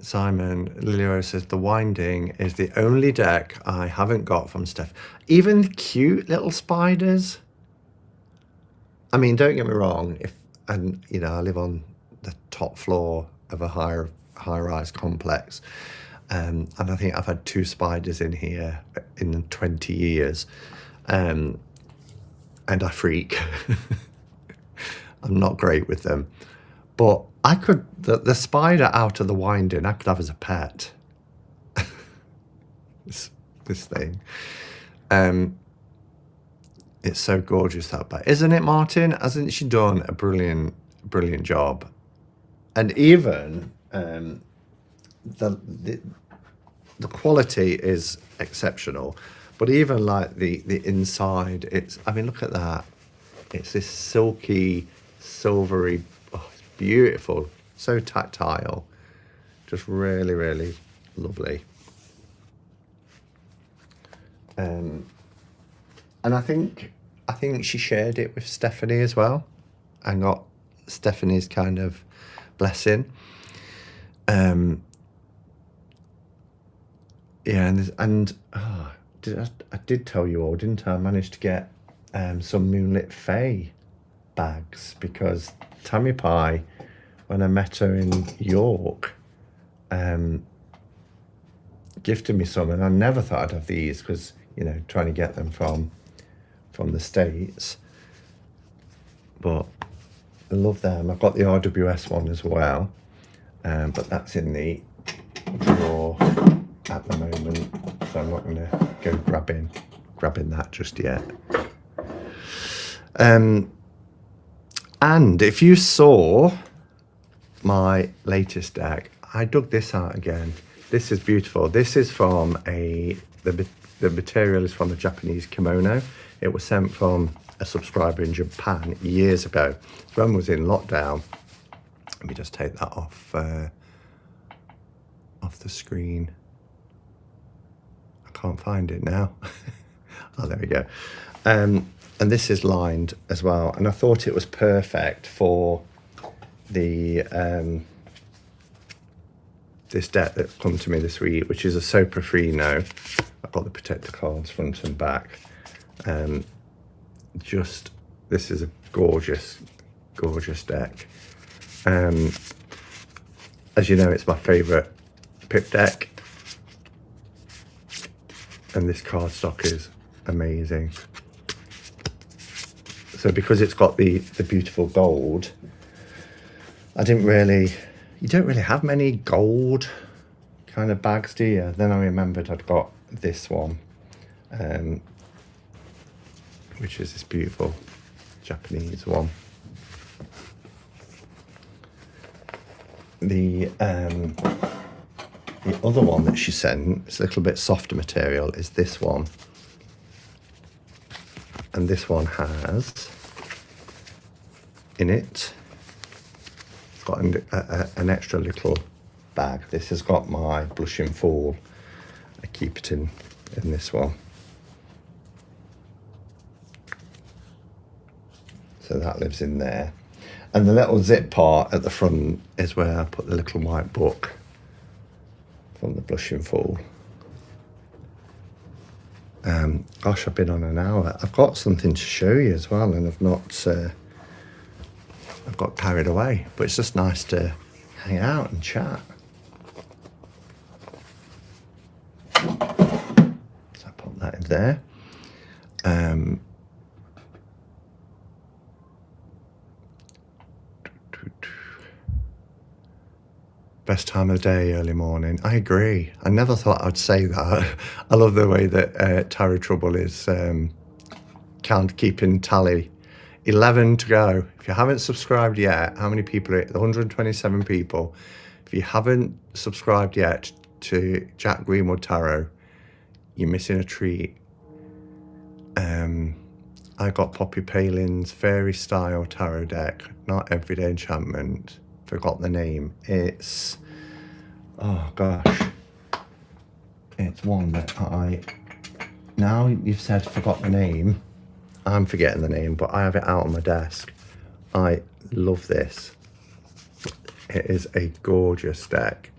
Simon Lilio says the Winding is the only deck I haven't got from Steph. Even the cute little spiders. I mean, don't get me wrong. I live on the top floor of a high-rise complex, and I think I've had 2 spiders in here in 20 years, and I freak. I'm not great with them, but I could, the spider out of the Winding, I could have as a pet. this thing. It's so gorgeous, that bat. Isn't it, Martin? Hasn't she done a brilliant job? And even the quality is exceptional, but even like the inside, it's, I mean, look at that. It's this silky, silvery, oh, it's beautiful, so tactile, just really, really lovely. And I think she shared it with Stephanie as well, and got Stephanie's kind of blessing. Yeah, and I did tell you all, didn't I? I managed to get some Moonlit Fae bags, because Tammy Pie, when I met her in York, gifted me some, and I never thought I'd have these, because, you know, trying to get them from the States. But I love them. I've got the RWS one as well, but that's in the drawer at the moment, so I'm not going to go grabbing that just yet. And if you saw my latest deck, I dug this out again. This is beautiful. This is from the material is from a Japanese kimono. It was sent from a subscriber in Japan years ago. When I was in lockdown. Let me just take that off the screen. I can't find it now. Oh, there we go. And this is lined as well, and I thought it was perfect for the this deck that's come to me this week, which is a Soprafino. I've got the protector cards front and back. Just, this is a gorgeous deck. As you know, it's my favourite pip deck, and this cardstock is amazing. So because it's got the beautiful gold, you don't really have many gold kind of bags, do you? Then I remembered I'd got this one, which is this beautiful Japanese one. The other one that she sent, it's a little bit softer material, is this one. And this one has in it, it's got an extra little bag. This has got my Blushing Fool. I keep it in this one. So that lives in there. And the little zip part at the front is where I put the little white book from the Blushing Fool. Gosh, I've been on an hour. I've got something to show you as well, and I've got carried away, but it's just nice to hang out and chat. So I put that in there. Best time of the day, early morning. I agree. I never thought I'd say that. I love the way that Tarot Trouble is keeping tally. 11 to go. If you haven't subscribed yet, how many people are it? 127 people. If you haven't subscribed yet to Jack Greenwood Tarot, you're missing a treat. I got Poppy Palin's Fairy Style Tarot deck, not Everyday Enchantment. Forgot the name. It's, oh gosh, it's one that now you've said forgot the name, I'm forgetting the name, but I have it out on my desk. I love this. It is a gorgeous deck.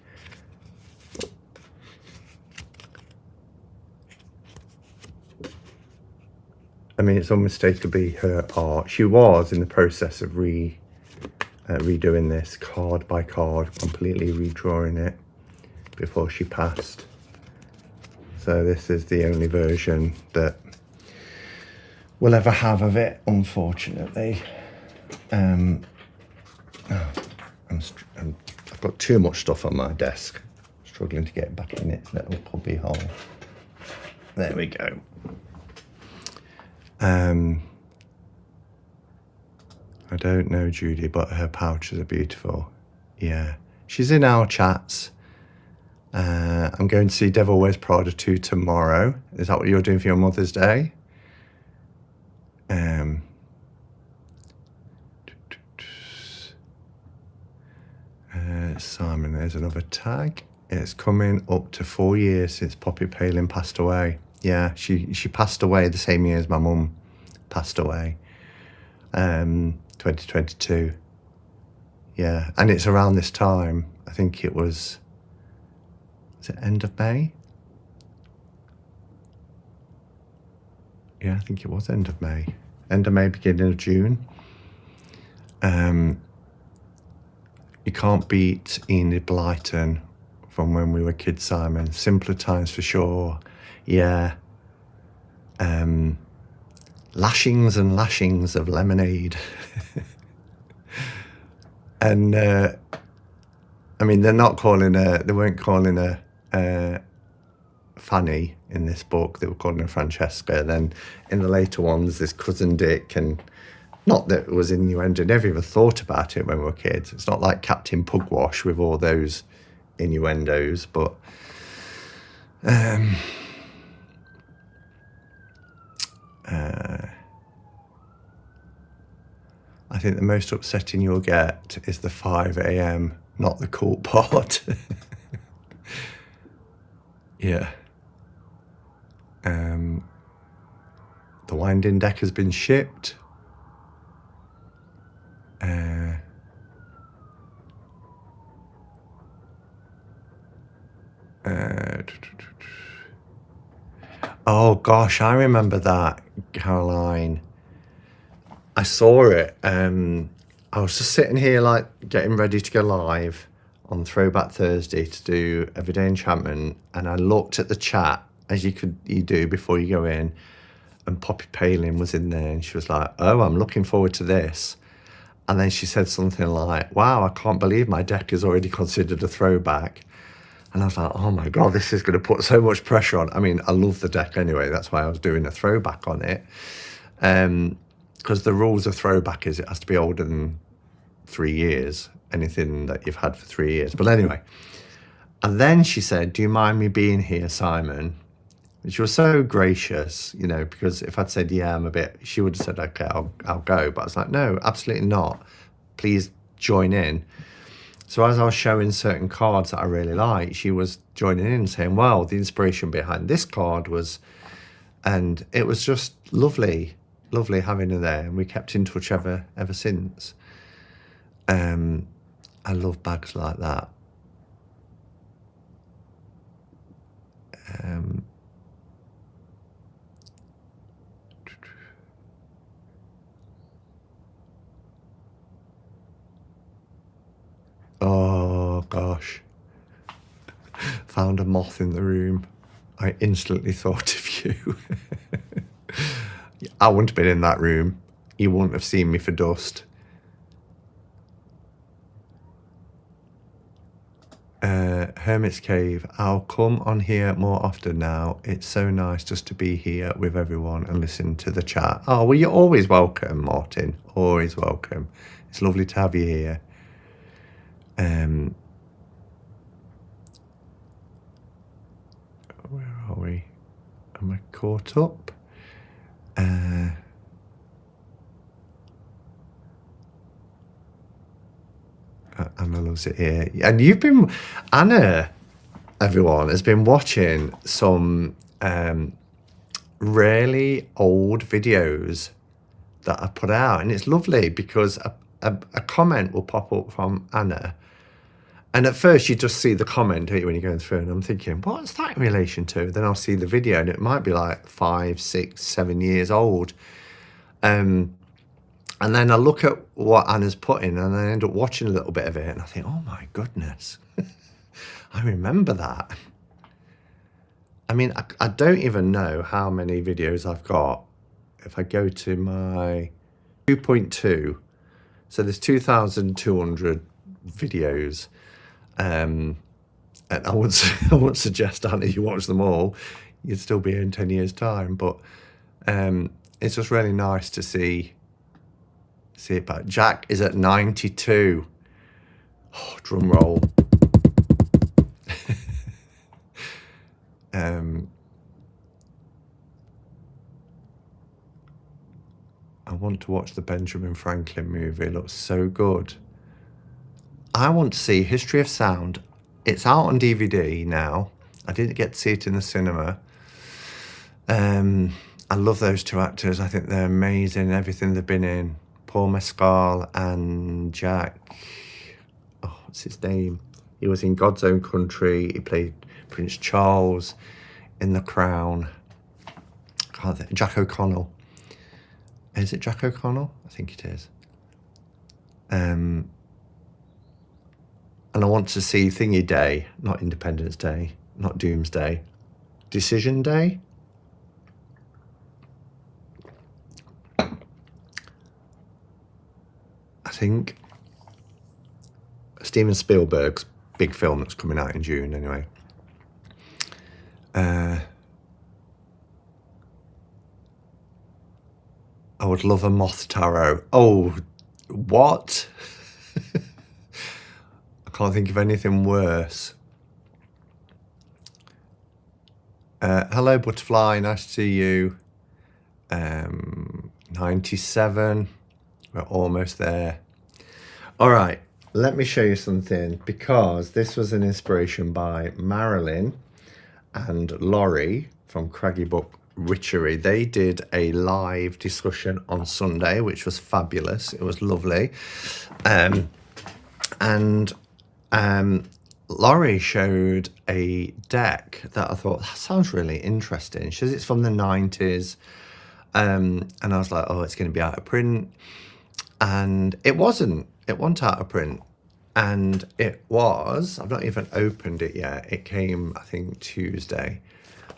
I mean, it's unmistakably her art. She was in the process of redoing this card by card, completely redrawing it before she passed. So this is the only version that we'll ever have of it, unfortunately. I've got too much stuff on my desk, struggling to get back in its little cubby hole. There we go. I don't know Judy, but her pouches are beautiful. Yeah, she's in our chats. I'm going to see Devil Wears Prada 2 tomorrow. Is that what you're doing for your Mother's Day? Simon, there's another tag. It's coming up to 4 years since Poppy Palin passed away. Yeah, she passed away the same year as my mum passed away. 2022. Yeah, and it's around this time. I think it was it end of May? Yeah, I think it was end of May. End of May, beginning of June. You can't beat Enid Blyton from when we were kids, Simon. Simpler times for sure. Yeah. Lashings and lashings of lemonade. And I mean, they weren't calling her Fanny in this book. They were calling her Francesca. Then in the later ones, there's Cousin Dick, and not that it was innuendo. Never even thought about it when we were kids. It's not like Captain Pugwash with all those innuendos, but I think the most upsetting you'll get is the 5 a.m, not the cool part. Yeah. The winding deck has been shipped. Oh gosh, I remember that, Caroline. I saw it. I was just sitting here like getting ready to go live on Throwback Thursday to do Everyday Enchantment, and I looked at the chat as you do before you go in, and Poppy Palin was in there, and she was like, "Oh, I'm looking forward to this." And then she said something like, "Wow, I can't believe my deck is already considered a throwback." And I was like, oh my God, this is going to put so much pressure on. I mean, I love the deck anyway. That's why I was doing a throwback on it. Because the rules of throwback is it has to be older than 3 years, anything that you've had for 3 years. But anyway, and then she said, "Do you mind me being here, Simon?" She was so gracious, you know, because if I'd said, yeah, I'm a bit, she would have said, okay, I'll go. But I was like, no, absolutely not. Please join in. So as I was showing certain cards that I really liked, she was joining in saying, well, the inspiration behind this card was, and it was just lovely, lovely having her there. And we kept in touch ever since. I love bags like that. Oh gosh, found a moth in the room. I instantly thought of you. I wouldn't have been in that room. You wouldn't have seen me for dust. Hermit's Cave. I'll come on here more often now. It's so nice just to be here with everyone and listen to the chat. Oh, well, you're always welcome, Martin. Always welcome. It's lovely to have you here. Where are we? Am I caught up? Anna loves it here. And you've been, Anna, everyone, has been watching some really old videos that I put out. And it's lovely because a comment will pop up from Anna. And at first you just see the comment, don't you, when you're going through, and I'm thinking, what's that in relation to? Then I'll see the video and it might be like 5, 6, 7 years old. And then I look at what Anna's put in and I end up watching a little bit of it and I think, oh my goodness, I remember that. I mean, I don't even know how many videos I've got. If I go to my 2.2, so there's 2,200 videos. And I would suggest, Anna, you watch them all, you'd still be here in 10 years' time. But it's just really nice to see it back. Jack is at 92. Oh, drum roll. want to watch the Benjamin Franklin movie. It looks so good. I want to see History of Sound. It's out on DVD now. I didn't get to see it in the cinema. I love those two actors. I think they're amazing. Everything they've been in. Paul Mescal and Jack. Oh, what's his name? He was in God's Own Country. He played Prince Charles in The Crown. Can't think. Jack O'Connell. Is it Jack O'Connell? I think it is. And I want to see Thingy Day, not Independence Day, not Doomsday. Decision Day? I think Steven Spielberg's big film that's coming out in June anyway. I would love a Moth Tarot. Oh, what? I can't think of anything worse. Hello, Butterfly. Nice to see you. 97. We're almost there. All right. Let me show you something, because this was an inspiration by Marilyn and Laurie from Craggy Book Witchery. They did a live discussion on Sunday, which was fabulous. It was lovely. Laurie showed a deck that I thought, that sounds really interesting. She says it's from the 90s. And I was like, oh, it's going to be out of print. And it wasn't. It wasn't out of print. And it was, I've not even opened it yet. It came, I think, Tuesday.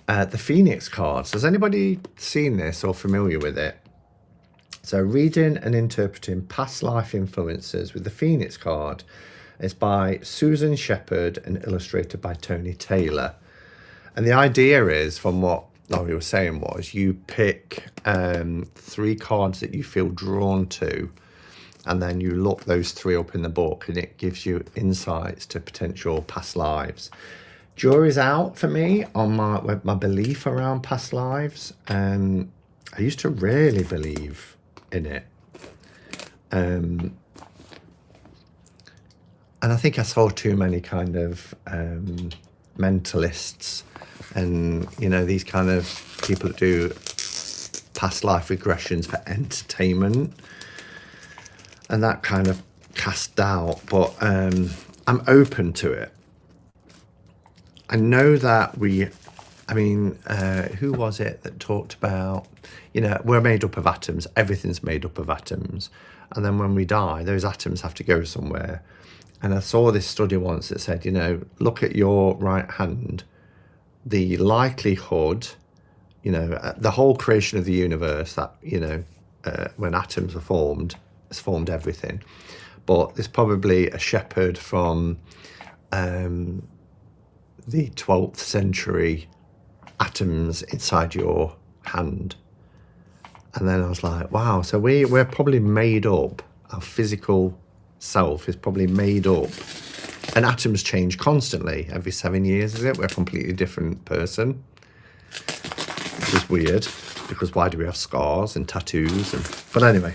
The Phoenix cards. Has anybody seen this or familiar with it? So reading and interpreting past life influences with the Phoenix card. It's by Susan Shepherd and illustrated by Tony Taylor. And the idea is, from what Laurie was saying, was you pick 3 cards that you feel drawn to, and then you look those 3 up in the book, and it gives you insights to potential past lives. Jury's out for me on my belief around past lives. I used to really believe in it. And I think I saw too many kind of mentalists and, you know, these kind of people that do past life regressions for entertainment. And that kind of cast doubt. But I'm open to it. I know that who was it that talked about, you know, we're made up of atoms. Everything's made up of atoms. And then when we die, those atoms have to go somewhere. And I saw this study once that said, you know, look at your right hand, the likelihood, you know, the whole creation of the universe, that, you know, when atoms are formed, it's formed everything. But there's probably a shepherd from the 12th century atoms inside your hand. And then I was like, wow, so we're probably made up, our physical self is probably made up, and atoms change constantly every 7 years, is it? We're a completely different person, which is weird, because why do we have scars and tattoos? But anyway,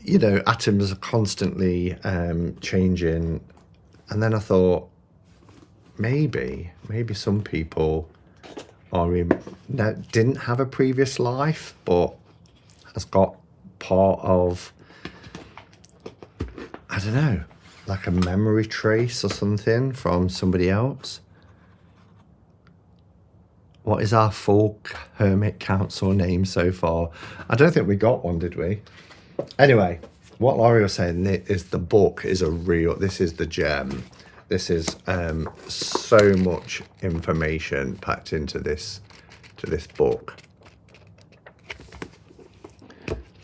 you know, atoms are constantly changing. And then I thought, maybe some people didn't have a previous life, but has got part of, I don't know, like a memory trace or something from somebody else. What is our full Hermit Council name so far? I don't think we got one, did we? Anyway, what Laurie was saying is the book is this is the gem. This is so much information packed into this book.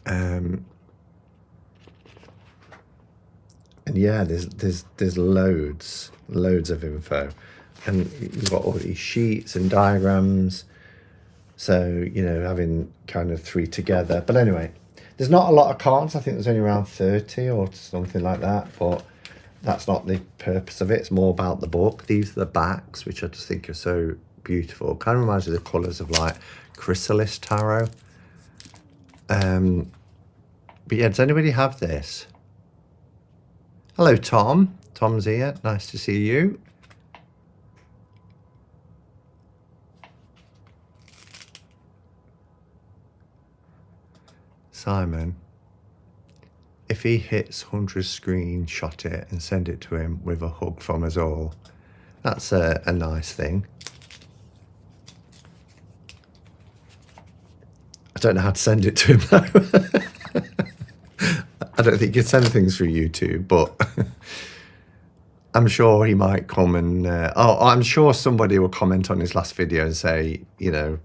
And yeah, there's loads of info, and you've got all these sheets and diagrams. So, you know, having kind of 3 together. But anyway, there's not a lot of cards. I think there's only around 30 or something like that. But that's not the purpose of it. It's more about the book. These are the backs, which I just think are so beautiful. Kind of reminds me of the colours of like chrysalis tarot. But yeah, does anybody have this? Hello, Tom. Tom's here. Nice to see you. Simon, if he hits 100, screenshot it and send it to him with a hug from us all. That's a nice thing. I don't know how to send it to him though. I don't think you can send things through YouTube, but I'm sure he might come and, I'm sure somebody will comment on his last video and say, you know,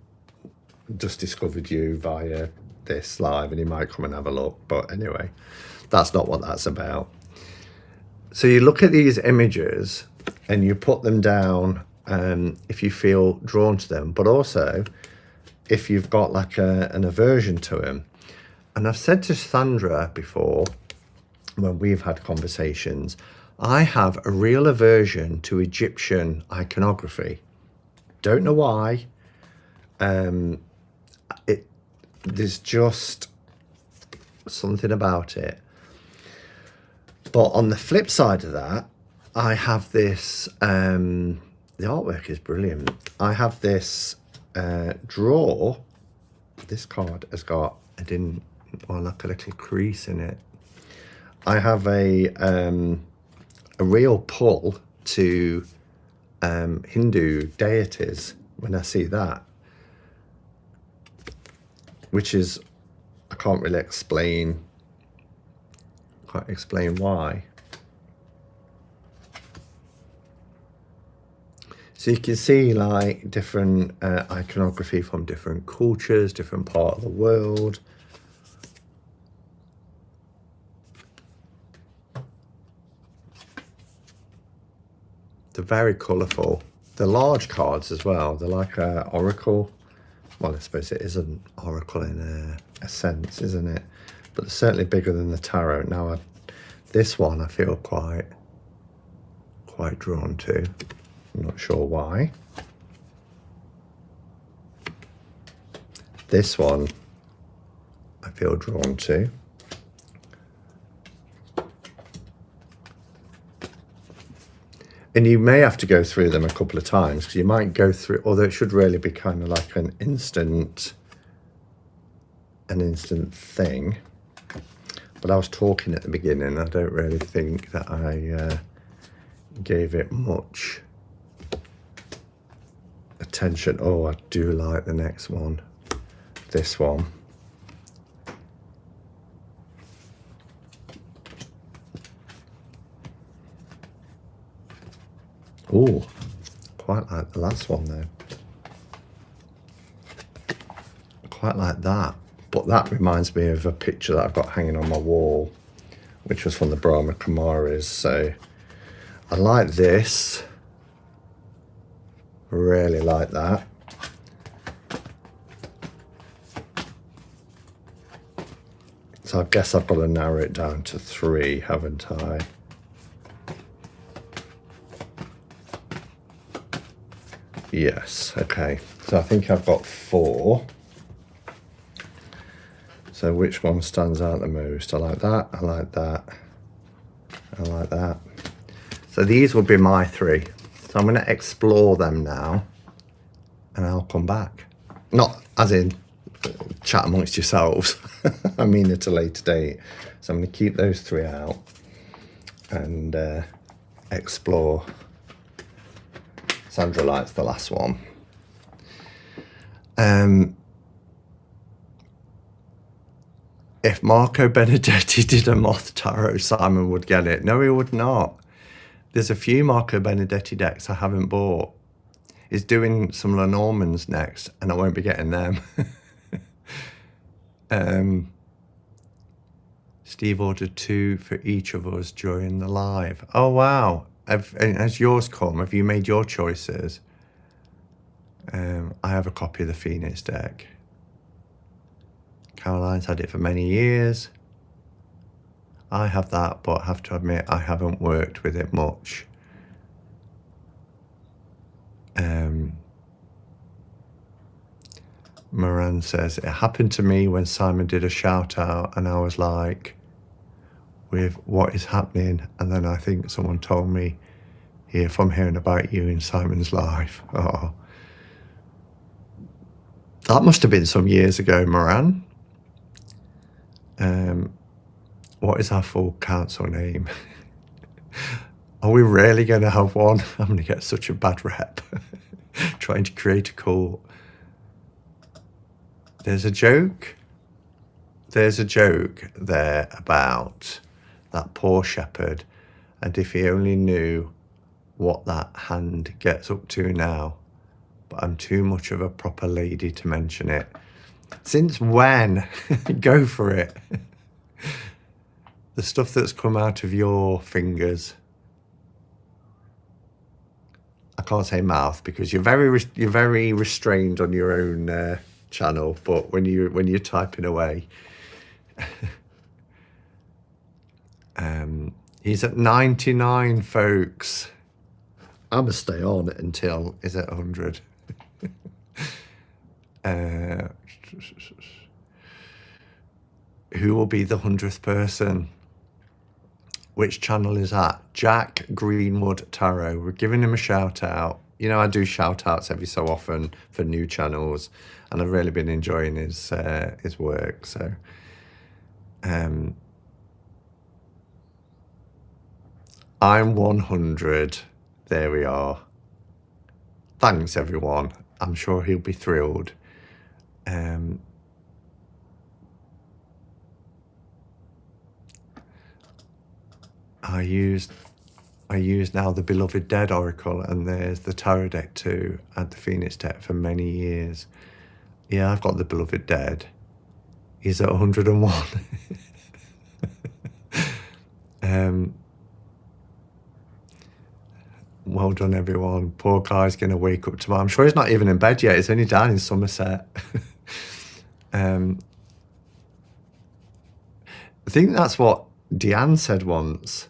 just discovered you via this live, and he might come and have a look. But anyway, that's not what that's about. So you look at these images and you put them down if you feel drawn to them, but also if you've got like an aversion to them. And I've said to Sandra before, when we've had conversations, I have a real aversion to Egyptian iconography. Don't know why. There's just something about it. But on the flip side of that, I have this, the artwork is brilliant. I have this drawer. This card has got, like a little crease in it. I have a real pull to Hindu deities when I see that, which is, I can't really explain why. So you can see like different iconography from different cultures, different part of the world. They're very colourful. They're large cards as well. They're like an oracle. Well, I suppose it is an oracle in a sense, isn't it? But they're certainly bigger than the tarot. Now, this one I feel quite drawn to. I'm not sure why. This one I feel drawn to. And you may have to go through them a couple of times, because you might go through, although it should really be kind of like an instant thing. But I was talking at the beginning. I don't really think that I gave it much attention. Oh, I do like the next one. This one. Oh, quite like the last one though. Quite like that. But that reminds me of a picture that I've got hanging on my wall, which was from the Brahma Kumaris. So I like this. Really like that. So I guess I've got to narrow it down to 3, haven't I? Yes, okay. So I think I've got 4. So which one stands out the most? I like that, I like that, I like that. So these will be my 3. So I'm going to explore them now, and I'll come back. Not as in chat amongst yourselves. I mean at a later date. So I'm going to keep those 3 out and explore. Sandra likes the last one. If Marco Benedetti did a moth tarot, Simon would get it. No, he would not. There's a few Marco Benedetti decks I haven't bought. He's doing some Lenormands next, and I won't be getting them. Steve ordered 2 for each of us during the live. Oh, wow. Has yours come? Have you made your choices? I have a copy of the Phoenix deck. Caroline's had it for many years. I have that, but I have to admit I haven't worked with it much. Moran says, it happened to me when Simon did a shout out and I was like, with what is happening? And then I think someone told me, here, from hearing about you in Simon's life. Oh, that must have been some years ago, Moran. What is our full council name? Are we really going to have one? I'm going to get such a bad rep trying to create a cult. There's a joke. There's a joke there about that poor shepherd, and if he only knew what that hand gets up to now. But I'm too much of a proper lady to mention it. Since when? Go for it. The stuff that's come out of your fingers. I can't say mouth because you're very restrained on your own channel. But when you're typing away, he's at 99, folks. I'm gonna stay on until is at 100. Who will be the 100th person? Which channel is that? Jack Greenwood Tarot. We're giving him a shout out. You know, I do shout outs every so often for new channels, and I've really been enjoying his work. So, I'm 100. There we are. Thanks, everyone. I'm sure he'll be thrilled. I use now the Beloved Dead Oracle, and there's the Tarot deck too, and the Phoenix deck for many years. Yeah, I've got the Beloved Dead. He's at 101. Well done, everyone. Poor guy's going to wake up tomorrow. I'm sure he's not even in bed yet. He's only down in Somerset. I think that's what Deanne said once.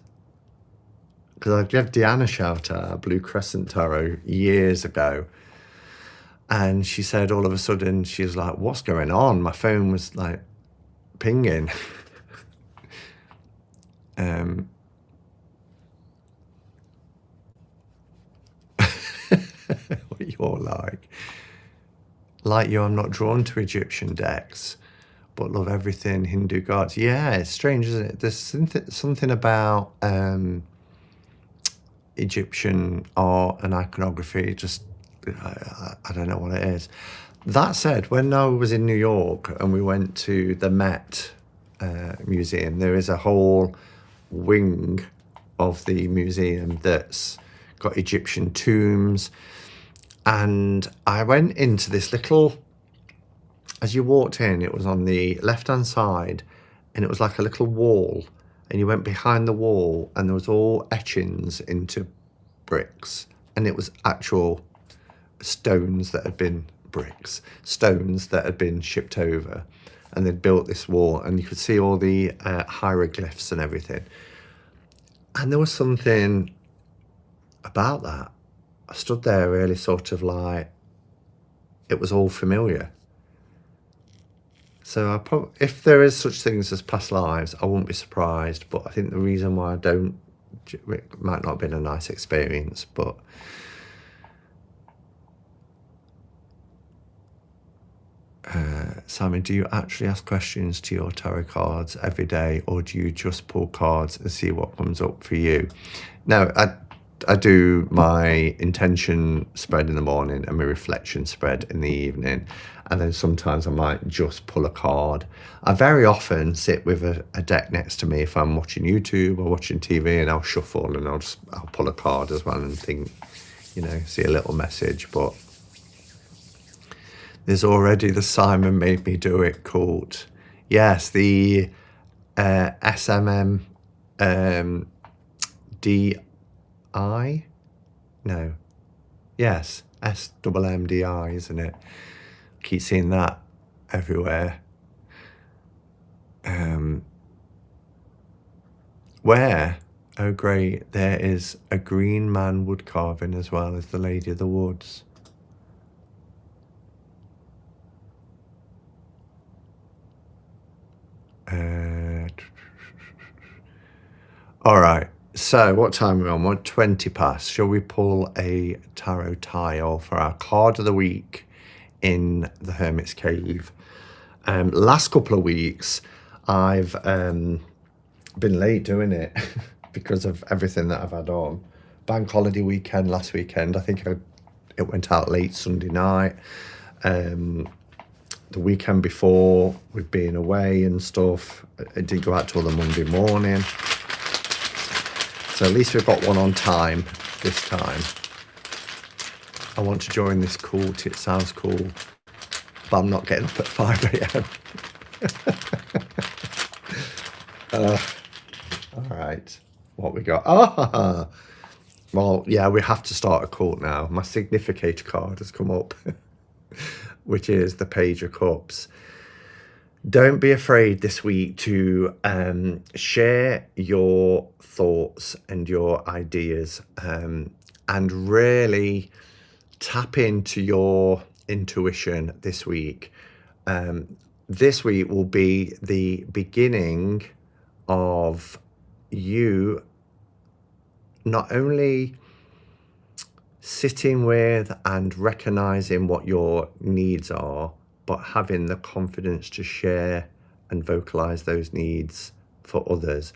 Because I gave Deanne a shout out, Blue Crescent Tarot, years ago. And she said all of a sudden, she was like, what's going on? My phone was like pinging. What you're like. Like you, I'm not drawn to Egyptian decks, but love everything Hindu gods. Yeah, it's strange, isn't it? There's something about Egyptian art and iconography, just, I don't know what it is. That said, when I was in New York and we went to the Met Museum, there is a whole wing of the museum that's got Egyptian tombs. And I went into this little, as you walked in, it was on the left-hand side, and it was like a little wall. And you went behind the wall, and there was all etchings into bricks. And it was actual stones that had been bricks, stones that had been shipped over. And they'd built this wall, and you could see all the hieroglyphs and everything. And there was something about that. I stood there really sort of like, it was all familiar. So if there is such things as past lives, I wouldn't be surprised. But I think the reason why I don't, it might not have been a nice experience, but Simon, do you actually ask questions to your tarot cards every day, or do you just pull cards and see what comes up for you? No, I do my intention spread in the morning and my reflection spread in the evening, and then sometimes I might just pull a card. I very often sit with a deck next to me if I'm watching YouTube or watching TV, and I'll shuffle and I'll pull a card as well and think, you know, see a little message. But there's already the Simon Made Me Do It cult. Yes, the SMM DI? No. Yes, SMMDI, isn't it? Keep seeing that everywhere. Where? Oh, great. There is a green man wood carving as well as the Lady of the Woods. All right. So what time are we on? We're 20 past. Shall we pull a tarot tile for our card of the week in the Hermit's Cave? Last couple of weeks, I've been late doing it because of everything that I've had on. Bank holiday weekend, last weekend. I think it went out late Sunday night. The weekend before, we'd been away and stuff. It didn't go out till the Monday morning. So at least we've got one on time this time. I want to join this cult. It sounds cool. But I'm not getting up at 5 a.m. All right. What we got? Ah! Well, yeah, we have to start a cult now. My significator card has come up, which is the Page of Cups. Don't be afraid this week to share your thoughts and your ideas and really tap into your intuition this week. This week will be the beginning of you not only sitting with and recognizing what your needs are, but having the confidence to share and vocalize those needs for others.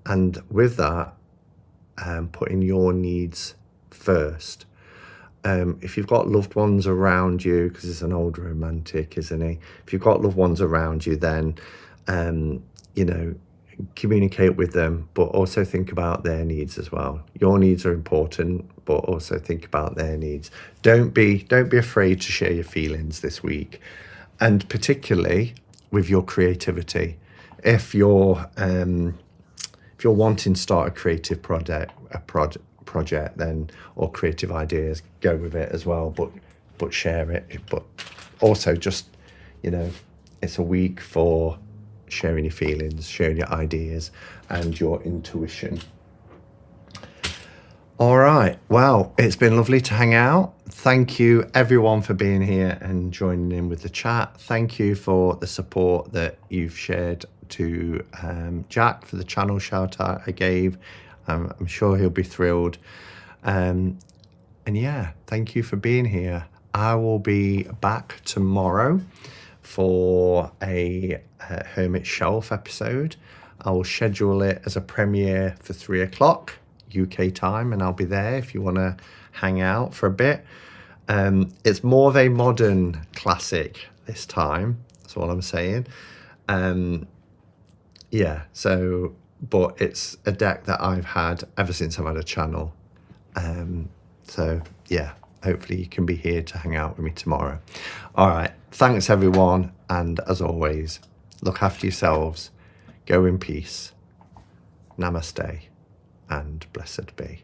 And with that, putting your needs first. If you've got loved ones around you, because it's an old romantic, isn't he? If you've got loved ones around you, then, you know, communicate with them, but also think about their needs as well. Your needs are important, but also think about their needs. Don't be afraid to share your feelings this week, and particularly with your creativity. If you're wanting to start a creative project, then, or creative ideas, go with it as well. But share it. But also, just, you know, it's a week for sharing your feelings, sharing your ideas and your intuition. All right. Well, it's been lovely to hang out. Thank you everyone for being here and joining in with the chat. Thank you for the support that you've shared to Jack for the channel shout out I gave. I'm sure he'll be thrilled. And yeah, thank you for being here. I will be back tomorrow for a Hermit Shelf episode. I will schedule it as a premiere for 3 o'clock UK time, and I'll be there if you want to hang out for a bit. It's more of a modern classic this time, that's all I'm saying. Yeah, so, but it's a deck that I've had ever since I've had a channel. So yeah, hopefully you can be here to hang out with me tomorrow. All right, thanks everyone, and as always, look after yourselves, go in peace, namaste, and blessed be.